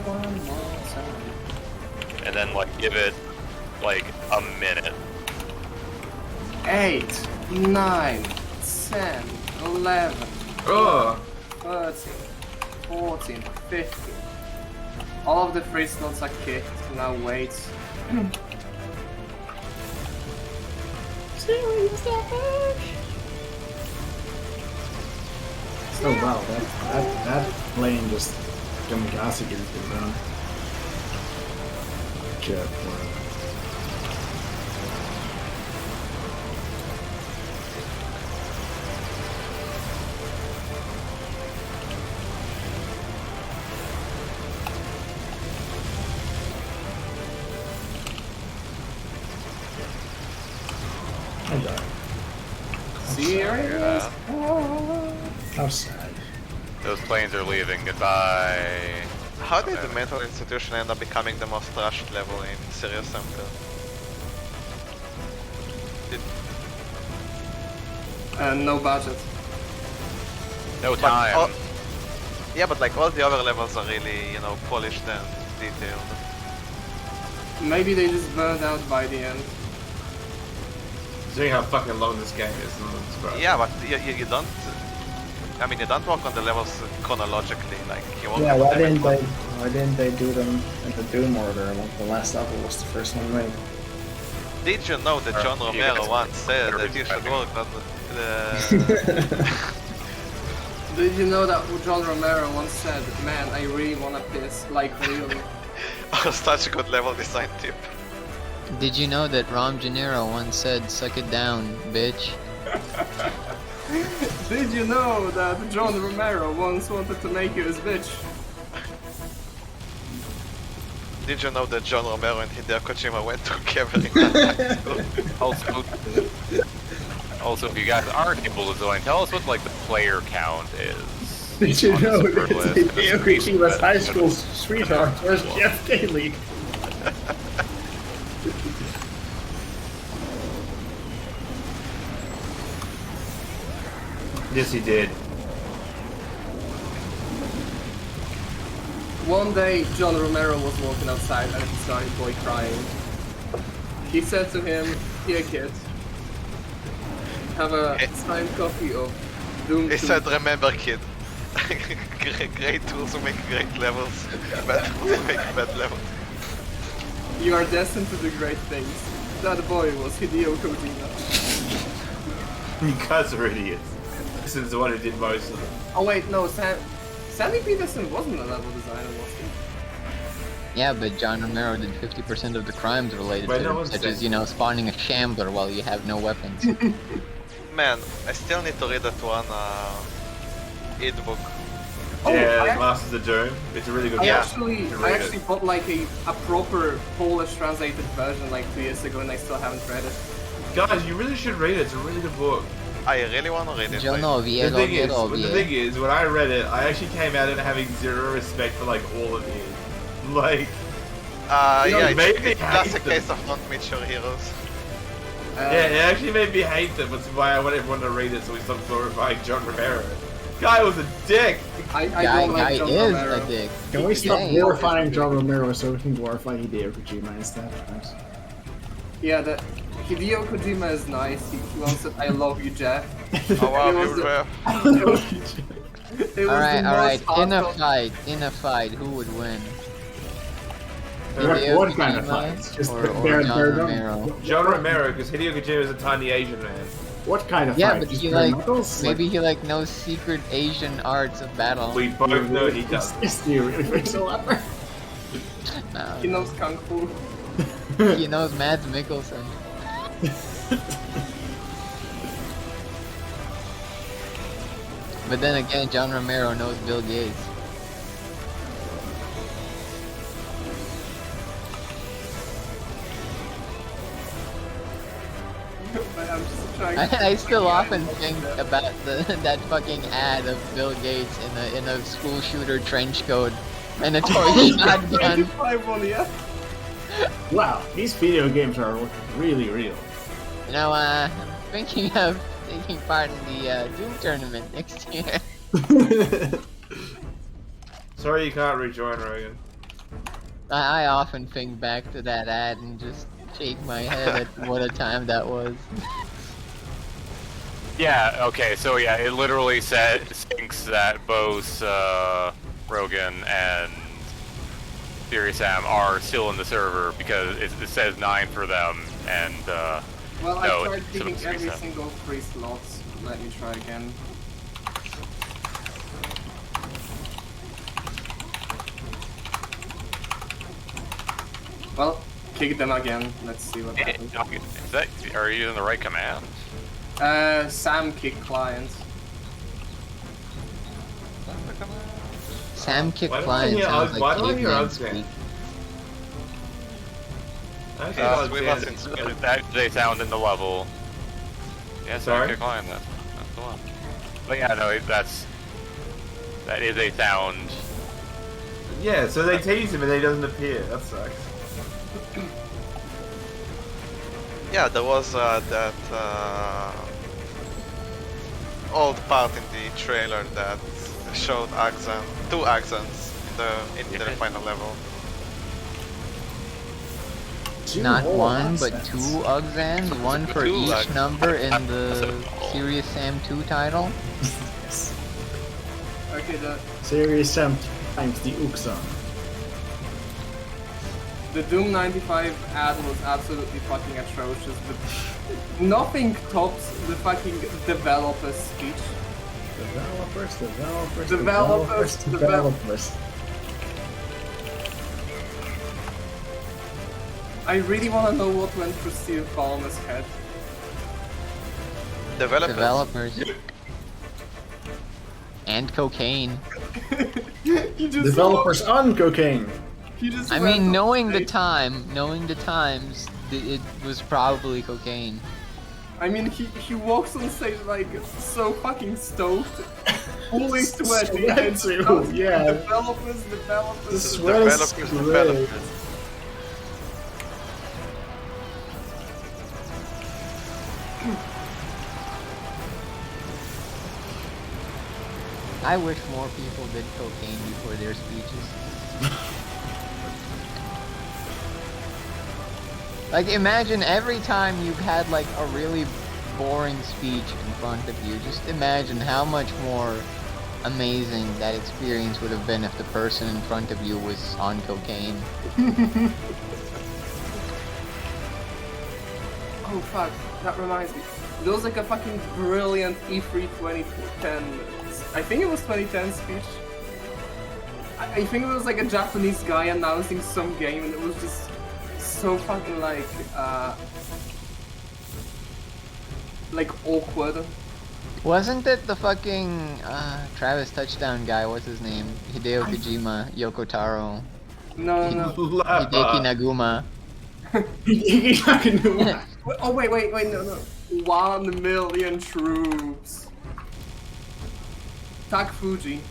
One more time. and then like give it like a minute. 8, 9, 10, 11, Oh, 13, 14, 15. All of the free slots are kicked, now wait. Oh wow, that lane just kamikaze against the ground. Jet. I died. Serious? How sad. Those planes are leaving. Goodbye. How did the mental institution end up becoming the most rushed level in Serious Sam? No budget. No time. Yeah, but like all the other levels are really, you know, polished and detailed. Maybe they just burned out by the end. Seeing how fucking long this game is, Yeah, but you don't. I mean, you don't work on the levels chronologically. Like you work Yeah, on why them didn't they do them in the Doom order? Like the last level was the first one made. Did you know that John Romero once said that you should work on Did you know that John Romero once said, "Man, I really wanna piss, like really." Oh, such a good level design tip. Did you know that Rom Gennaro once said, "Suck it down, bitch"? Did you know that John Romero once wanted to make you his bitch? Did you know that John Romero and Hideo Kojima went together in high school? Also, if you guys aren't able to join, tell us what like the player count is. Did you on know the server that list, Hideo Kojima's high school sweetheart was Jeff Daly? Yes, he did. One day, John Romero was walking outside and he saw his boy crying. He said to him, "Here, kid, have a signed copy of Doom 2." He said, "Remember, kid, great tools to make great levels, bad tools to make bad levels." You are destined to do great things. That boy was Hideo Kojima. You guys are idiots. This is the one who did most of them. Oh wait, no, Sandy Peterson wasn't a level designer, was he? Yeah, but John Romero did 50% of the crimes related Wait, to no, it, such as, you know, spawning a shambler while you have no weapons. Man, I still need to read that one id book. Oh, Yeah, Masters of Doom. It's a really good I game. actually bought like a proper Polish translated version like 2 years ago and I still haven't read it. Guys, you really should read it. It's a really good book. I really want to read it. Yo no, The thing is, when I read it, I actually came out and having zero respect for like all it is. Like, yeah, made me it's classic hate case of not mature heroes. yeah, it actually made me hate them, which is why I want everyone to read it so we stop glorifying John Romero. Guy was a dick! I don't like John Romero. A dick. Can we stop glorifying John Romero so we can glorify Hideo Kojima instead? Thanks. Yeah, the Hideo Kojima is nice. He once said, "I love you, Jeff." Oh wow, It was you the- were... It was Alright, the alright. most In a fight, who would win? What kind of Kojima fights? Just or Baron John Baron? Romero? John Romero, because Hideo Kojima is a tiny Asian man. What kind of Yeah, fight? but Just he bare like knuckles? maybe he like knows secret Asian arts of battle. We both know he does. Is he really pixel upper? He knows Kung Fu. He knows Mads Mikkelsen. But then again, John Romero knows Bill Gates. I'm just trying I still often think about that fucking ad of Bill Gates in a school shooter trench coat and a toy shotgun. 25 one, yeah. Wow, these video games are looking really real. You know, I'm thinking of taking part in the Doom tournament next year. Sorry you can't rejoin, Rogan. I often think back to that ad and just shake my head at what a time that was. Yeah, okay, so yeah, it literally thinks that both Rogan and Serious Sam are still in the server because it says 9 for them, and Well, I no, tried it's picking Serious every Sam. single 3 slots. Let me try again. Well, kick them again. Let's see what happens. Is that, are you using the right command? Sam kick client. Sam kick Why do I client hear sounds Uggs- like why do I hear caveman Uggs speak. then? Actually, Yes, Uggs we then- lost in spirit. That they sound in the level. Yeah, Sorry? Sam Line, that's the one. But yeah, no, that is a sound. Yeah, so they tease him and he doesn't appear. That sucks. Yeah, there was that old part in the trailer that showed two accents in the final level. Not whole one, but accents. 2 Uxans, one for Two each Uxans. number in the Serious Sam 2 title. Yes. Okay, Serious Sam times the Uxan. the Doom 95 ad was absolutely fucking atrocious, but nothing tops the fucking developer's speech. Developers. I really want to know what went through Steve Ballmer's head. Developers. And cocaine. He just Developers on cocaine. He just I went mean, on knowing the stage. times, it was probably cocaine. I mean, he walks on stage like so fucking stoked, fully sweaty, and Sweaty, shouts, yeah. developers. The sweat is great. I wish more people did cocaine before their speeches. Like, imagine every time you've had like a really boring speech in front of you, just imagine how much more amazing that experience would have been if the person in front of you was on cocaine. Oh fuck, that reminds me. There was like a fucking brilliant E3 2010, I think it was 2010 speech. I think it was like a Japanese guy announcing some game, and it was just so fucking like awkward. Wasn't it the fucking Travis Touchdown guy, what's his name? Hideo Kojima, Yoko Taro, No. Hideki Naguma. Oh wait, no. 1 million troops. Tak Fuji.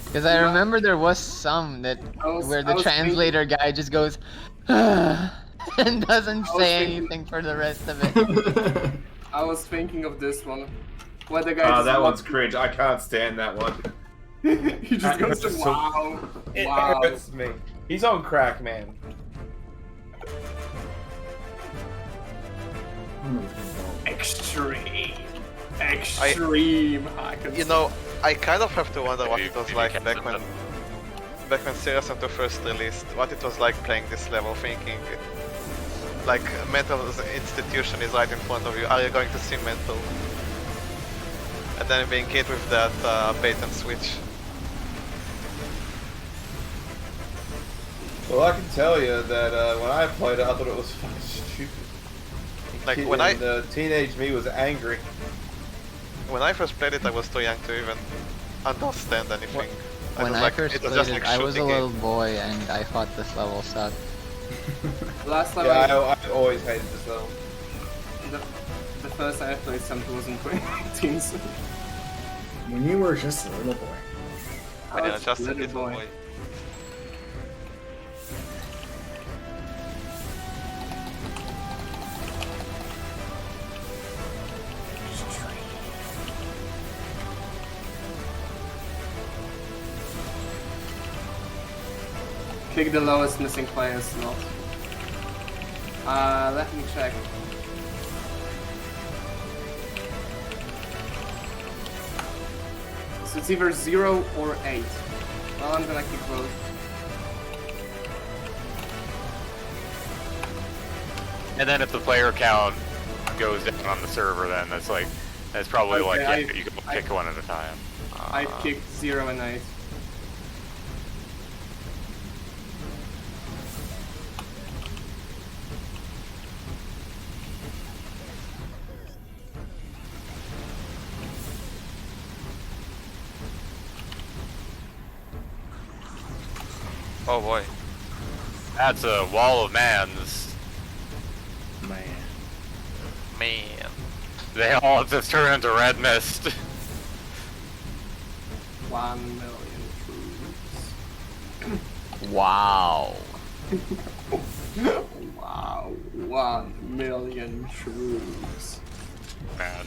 Because I remember there was some that where the translator guy just goes and doesn't say anything for the rest of it. I was thinking of this one. Where the guy Oh, just that walks- one's cringe. I can't stand that one. He just goes, It's wow. It Wow. hurts me. He's on crack, man. Extreme. You know, I kind of have to wonder what it was like back when Serious Sam 2 first released, what it was like playing this level, thinking like mental institution is right in front of you. Are you going to see mental? And then being hit with that bait and switch. Well, I can tell you that when I played it, I thought it was fucking stupid. Like Kid- when I and, teenage me was angry. when I first played it, I was too young to even understand anything. When I first it was played just it, like I was a shooting little game. boy and I thought this level sucked. Last time Yeah, I always hated this level. the first time I played something was in 2018. So When you were just a little boy. I Yeah, was just a little little boy. Pick the lowest missing player slot. Let me check. So it's either 0 or 8. Well, I'm gonna keep both. And then if the player count goes down on the server, then that's probably Okay, like you can pick one at a time. I kicked 0 and 8. Oh boy. That's a wall of mans. Man. Man. They all just turn into red mist. 1 million troops. Wow. Wow, 1 million troops. Man.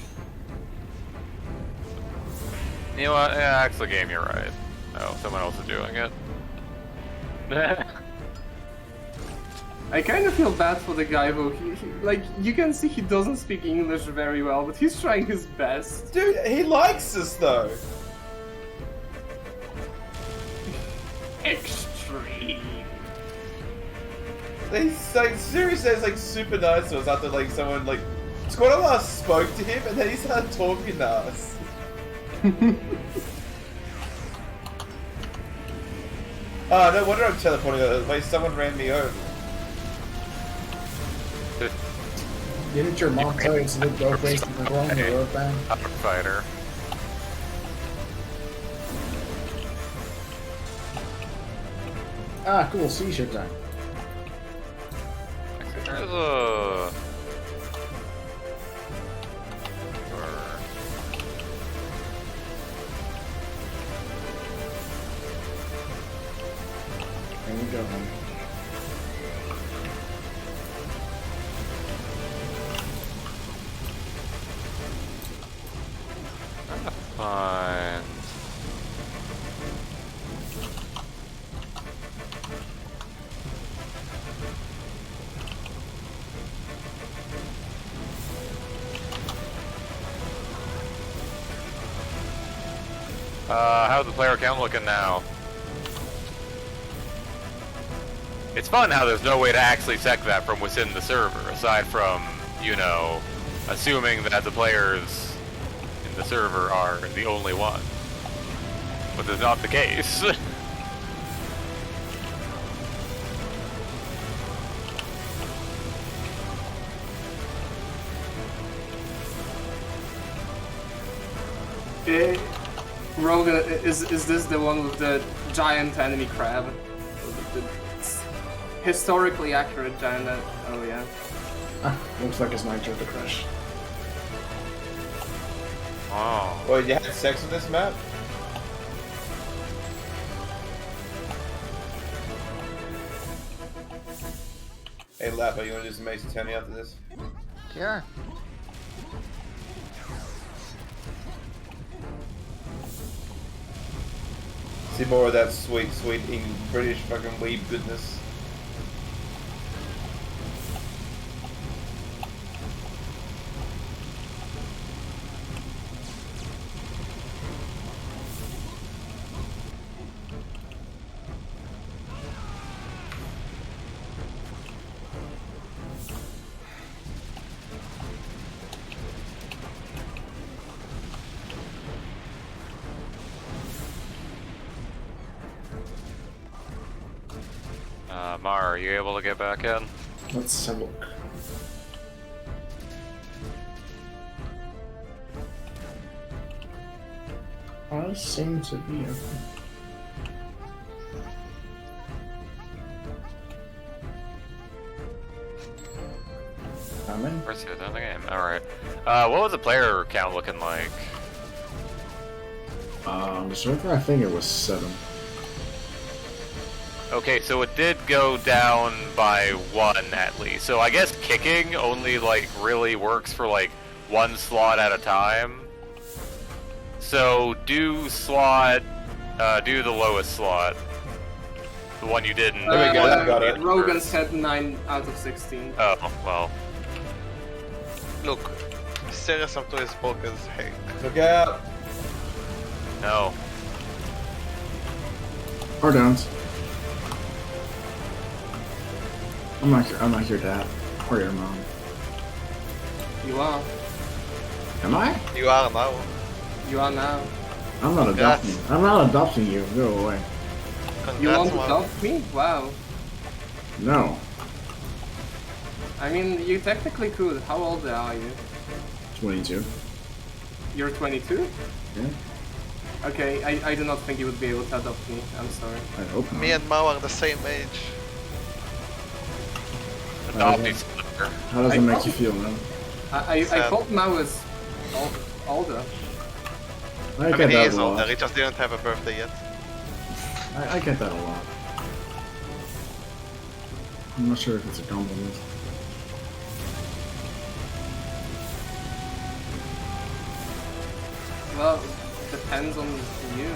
You know what? Yeah, actually, game, you're right. Oh, someone else is doing it. I kind of feel bad for the guy who, like, you can see he doesn't speak English very well, but he's trying his best. Dude, he likes us though. Extreme. He's like seriously, it's like super nice to us after like someone like Squad last spoke to him and then he started talking to us. Oh, no wonder I'm teleporting. Wait, someone ran me over. Didn't your mom tell you to look both ways to the wrong the road band? Fighter. Ah, cool, seizure time. There's a... There we go, man. Fine. How's the player count looking now? It's fun how there's no way to actually check that from within the server, aside from, you know, assuming that the players in the server are the only one. But that's not the case. Rogan, is this the one with the giant enemy crab? Historically accurate giant. Oh yeah. Ah, looks like it's Nitro to crush. Oh. Wait, you had sex with this map? Hey Lappa, you wanna do some Mace 10 after this? Sure. See more of that sweet British fucking weeb goodness. Mar, are you able to get back in? Let's have a look. I seem to be open. I'm in. Where's it in the game? Alright. What was the player count looking like? The server, I think it was 7. Okay, so it did go down by 1 at least. So I guess kicking only like really works for like 1 slot at a time. So do the lowest slot. The one you didn't. There we go, I got it. Rogan's had 9 out of 16. Oh, well. Look, Serious Samto is broke as heck. Look out! No. Or don't. I'm not your dad. Or your mom. You are. Am I? You are now. You are now. I'm not Congrats. adopting. I'm not adopting you. Go away. You Congrats, want to Mao. adopt me? Wow. No. I mean, you technically could. How old are you? 22. You're 22? Yeah. Okay, I do not think you would be able to adopt me. I'm sorry. I hope not. Me and Mao are the same age. Adopt Okay. each other. How does I it make thought- you feel, man? I Sad. thought Mao was older. I I get mean, he that is a older, lot. he just didn't have a birthday yet. I get that a lot. I'm not sure if it's a compliment. Well, depends on you.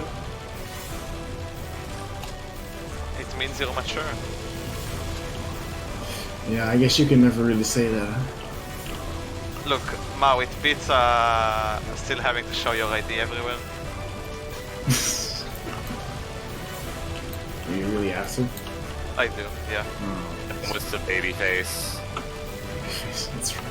It means you're mature. Yeah, I guess you can never really say that. Huh? Look, Mao, it beats still having to show your ID everywhere. Do you really have to? I do, yeah. Oh, With the baby face. that's right.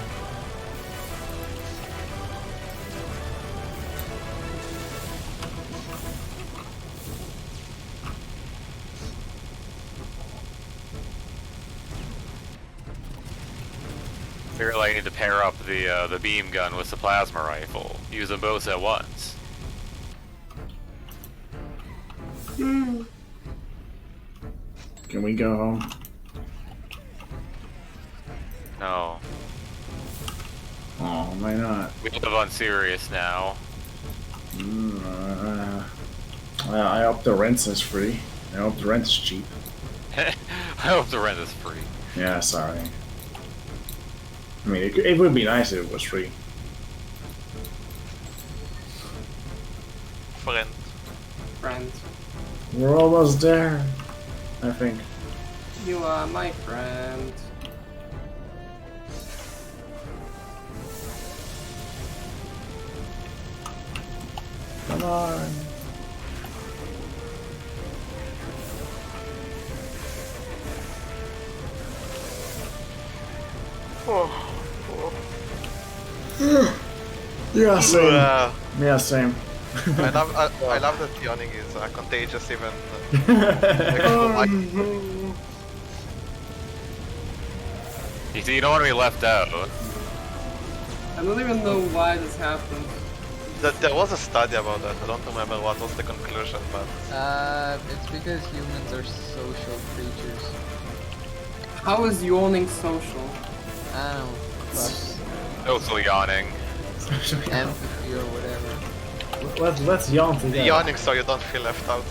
Figure like you need to pair up the beam gun with the plasma rifle. Use them both at once. Can we go home? No. Oh, why not? We live on Sirius now. I hope the rent is free. I hope the rent is cheap. I hope the rent is free. Yeah, sorry. I mean, it would be nice if it was free. Friend. Friend. We're almost there, I think. You are my friend. Come on. Yeah, same. Yeah, same. I love that yawning is contagious even. You see, you don't want to be left out. I don't even know why this happened. There was a study about that. I don't remember what was the conclusion, but It's because humans are social creatures. How is yawning social? I don't know. Plus Also yawning. empathy or whatever. Let's yawn together. yawning so you don't feel left out.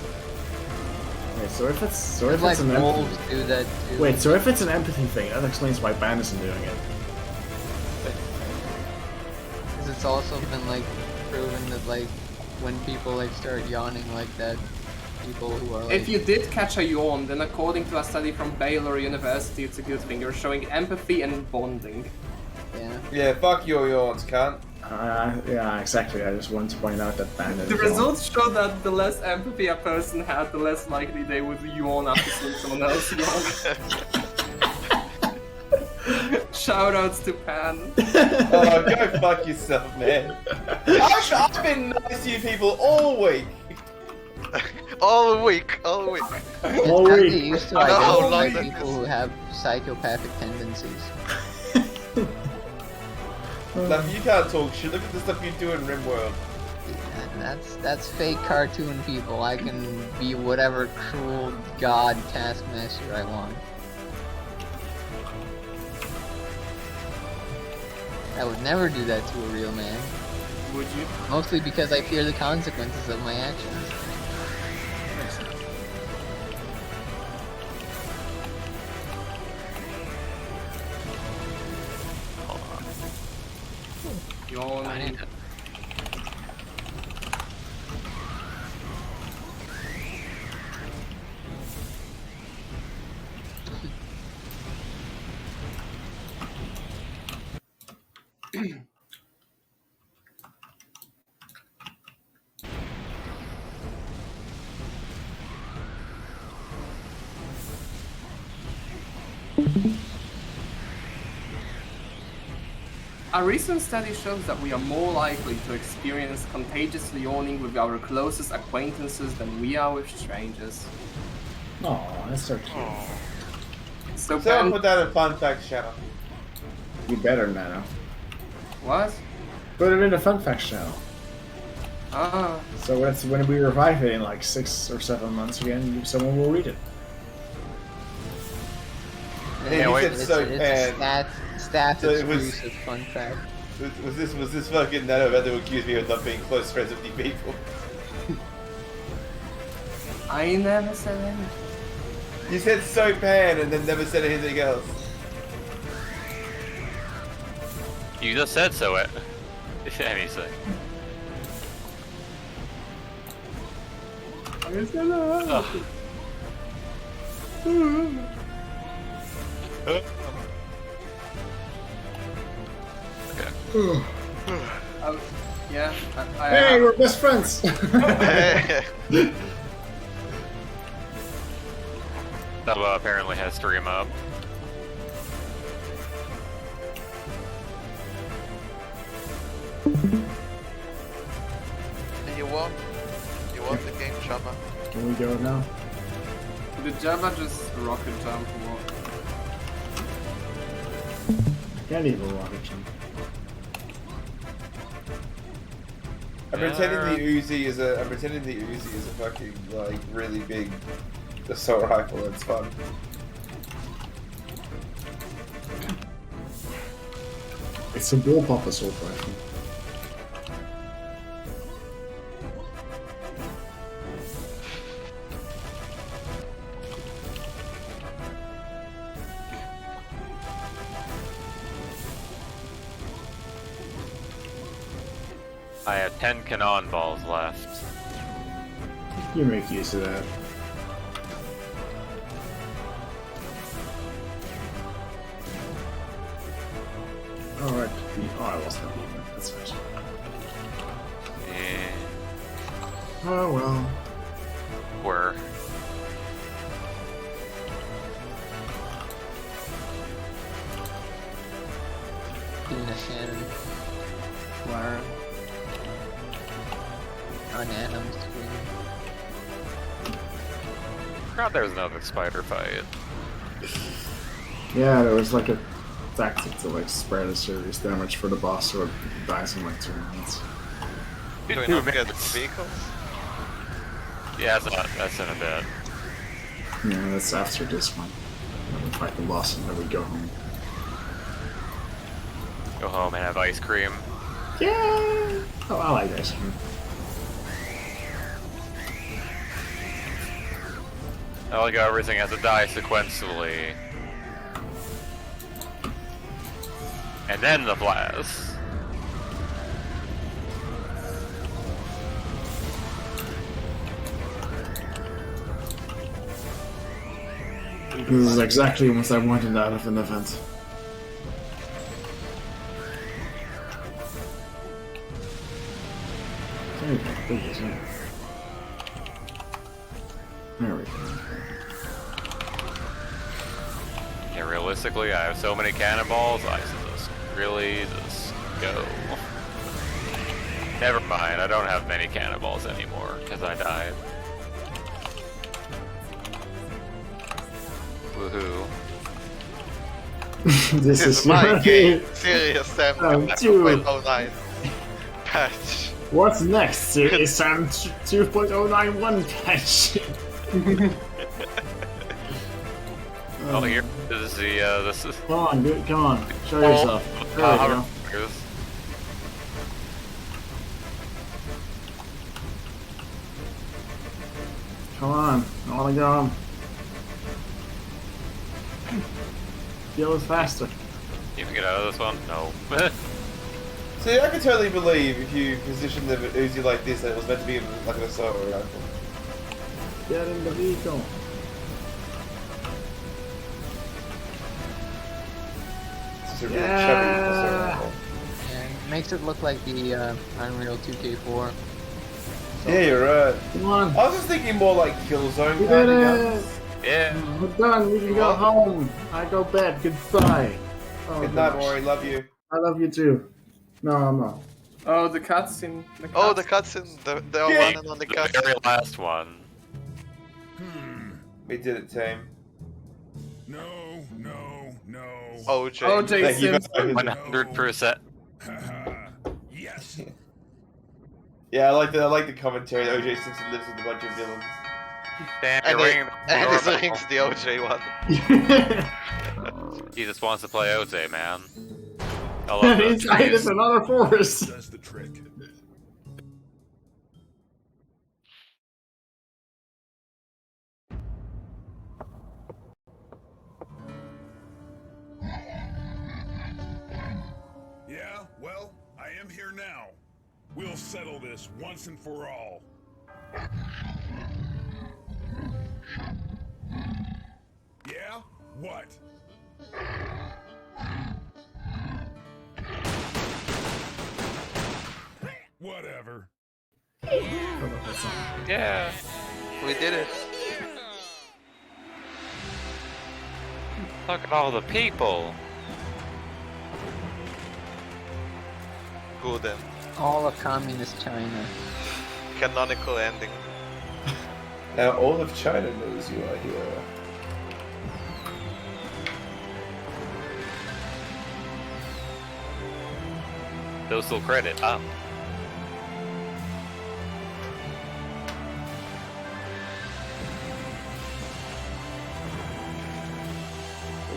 Wait, so if it's Like an wolves empathy... do that too. Wait, so if it's an empathy thing, that explains why Ban isn't doing it. Because it's also been like proven that like when people like start yawning like that, people who are like If you did catch a yawn, then according to a study from Baylor University, it's a good thing. You're showing empathy and bonding. yeah. Yeah, fuck your yawns, cunt. Yeah, exactly. I just wanted to point out that Ban is The yawn. results show that the less empathy a person had, the less likely they would yawn after seeing someone else yawn. Shoutouts to Pan. Oh, go fuck yourself, man. I've been nice to you people all week. All week, all week. All How do week. you used to I know how long identify that people is. who have psychopathic tendencies? Now, if you can't talk shit, look at the stuff you do in RimWorld. Yeah, that's fake cartoon people. I can be whatever cruel god taskmaster I want. I would never do that to a real man. Would you? Mostly because I fear the consequences of my actions. Yawning. A recent study shows that we are more likely to experience contagious yawning with our closest acquaintances than we are with strangers. Oh, that's so cute. So Someone Ben, put that in fun fact channel. You better, Nano. what? Put it in the fun facts channel. Ah, So when we revive it in like 6 or 7 months again, someone will read it. And Yeah, you wait, said It's so a pan. staff So it was- exclusive fun fact. Was this fucking Nano about to accuse me of not being close friends with you people? I never said anything. You said so pan and then never said anything else. You just said so. Anything. Ugh. Yeah. Hey, we're best friends! Nubba apparently has stream up. You won the game, Shama. Can we go now? Did Java just rocket jump or what? Can't even rocket jump. I'm pretending the Uzi is a fucking like really big assault rifle. It's fun. It's a bullpup assault rifle. I have 10 Canon balls left. You make use of that. Alright, I lost that even. That's fine. And Oh well. we're Penis cannon. Where? On Adam's forgot there was another spider fight. Yeah, there was like a tactic to like spare the serious damage for the boss so it dies in like 2 minutes. Do we not get vehicles? Yeah, that's in a bit. Yeah, that's after this one. Then we fight the boss and then we go home. Go home and have ice cream. Yeah! Oh, I like ice cream. I like how everything has to die sequentially. And then the blast. This is exactly what I wanted out of an event. There we go. Yeah, realistically, I have so many cannonballs, I should just really just go. Never mind, I don't have many cannonballs anymore, because I died. Woohoo. This is my game. game. Serious Sam Oh, dude. 2.09 patch. What's next? Serious Sam 2.091 patch. Oh, here, this is the, this is... Come on, dude, come on. Show yourself. There we go. Come on, I wanna go home. Feel is faster. You can get out of this one? No. See, I could totally believe if you positioned the Uzi like this that it was meant to be like an assault rifle. Get in the vehicle. It's just a really chubby assault rifle. Yeah, it makes it look like the Unreal 2K4. Yeah, you're right. Come on. I was just thinking more like Killzone We kind did of it! guns. Yeah. We're done, we can go home. I go bed, goodbye. Oh, Good night, gosh. Maury. Love you. I love you too. No, I'm not. Oh, the cutscene. Oh, the cutscene, the Yeah. one and only The cutscene. very last one. We did it, team. No, no, no. OJ. OJ Thank you. Simpson. 100%. Yes. Yeah, I like the commentary. that OJ Simpson lives with a bunch of villains. Damn, And, you're ringing and his the ring's doorbell. the OJ one. He just wants to play OJ, man. I love those Inside is trees. another forest. That's the trick. Yeah, well, I am here now. We'll settle this once and for all. Yeah? What? Whatever. Yeah. We did it. Look at all the people. Good then. All of communist China. Canonical ending. Now all of China knows you are here. Social credit up.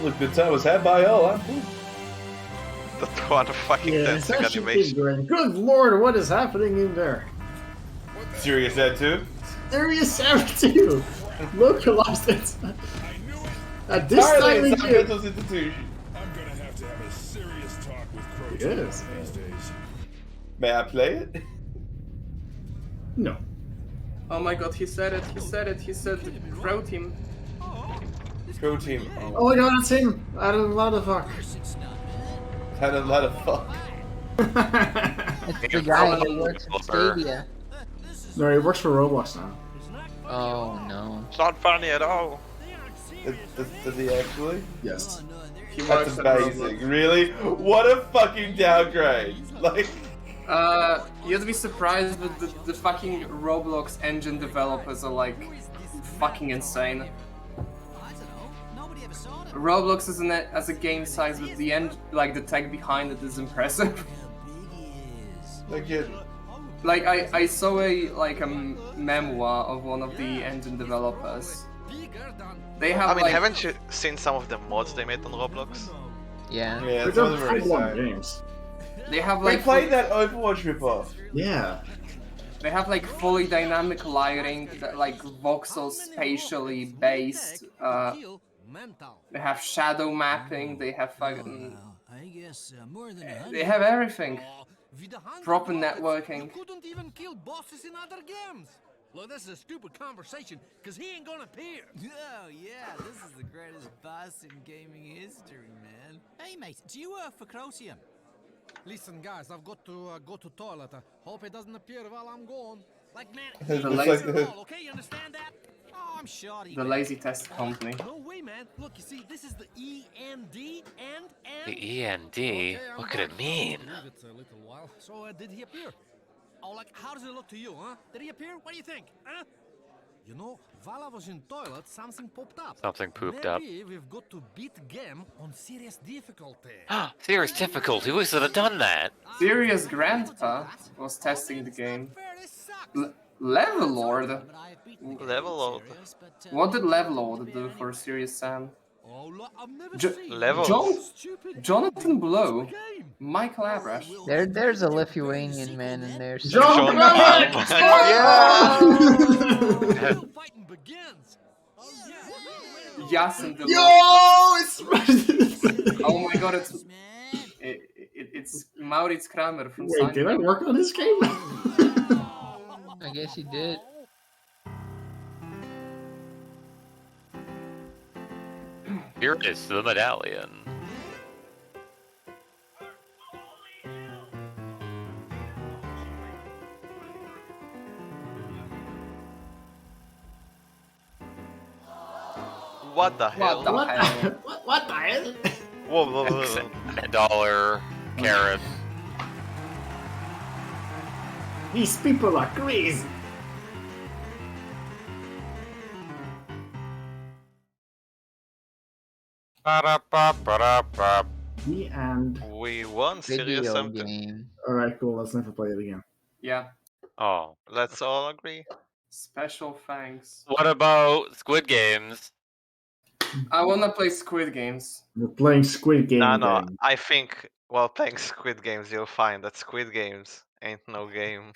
Look, good time was had by all. I'm cool. That one fucking Yeah, 10 second that should keep animation. going. Good lord, what is happening in there? Serious that too? Serious 72. Localized it. I knew it. At this time Entirely of some year. mental institution. I'm gonna have to have a serious talk with Crow Yes. these days. May I play it? No. Oh my god, he said it, he said it, he said the Crow Team. Crow team. Oh my god, it's him! Out of a lot of fuck. Had a lot of fuck. It's the guy who works at Stadia. No, he works for Roblox now. Oh no. It's not funny at all. Does he actually? Yes. He That's works at amazing. Roblox. Really? What a fucking downgrade. Like, You'd be surprised, but the fucking Roblox engine developers are like fucking insane. Roblox as a game size, but the the tech behind it is impressive. again, Like I saw a memoir of one of the engine developers. They have I mean, like haven't you seen some of the mods they made on Roblox? Yeah. yeah, But some of they're them are full-on insane. games. they have They like played that Overwatch ripoff. Yeah. they have like fully dynamic lighting, like voxel spatially based. They have shadow mapping. They have fucking. They have everything. Proper networking. Couldn't even kill bosses in other games. Look, this is a stupid conversation, because he ain't gonna appear. Oh, yeah, this is the greatest boss in gaming history, man. Hey, mate, do you work for Crotium? Listen, guys, I've got to go to toilet. Hope it doesn't appear while I'm gone. Like, man, It's he's like the the- ball, okay? You understand that? Oh, I'm sure he The lazy test company. No way, man. Look, you see, this is the END and... The END? Okay, I'm What could it back. mean? Leave it a little while. So, did he appear? Oh, like, how does it look to you, huh? Did he appear? What do you think, huh? You know, while I was in toilet, something popped up. Something pooped up. Maybe we've got to beat game on serious difficulty. Serious difficulty, we should have done that. Serious Grandpa was testing the game. Level Lord? Level Lord. What did Level Lord do for Serious Sam? Oh, look, I've never Jo- seen Levels. Jonathan Blow? Michael Abrash? There's a Lithuanian man in there. John Yeah! fighting begins. Yasin Yo! It's Oh my god, it's Maurits Kramer from Wait, did I Seinfeld. work on this game? I guess he did. Here is the medallion. What the hell? What the hell? What the hell? Whoa, whoa, whoa, whoa. $1. Carrot. These people are crazy. Ba-da-ba-ba-da-ba. The end. We won Serious Video Sam 2. game. Alright, cool. Let's never play it again. Yeah. Oh. Let's all agree. Special thanks. What about Squid Games? I wanna play Squid Games. We're playing Squid Game. No, game. I think while playing Squid Games, you'll find that Squid Games ain't no game.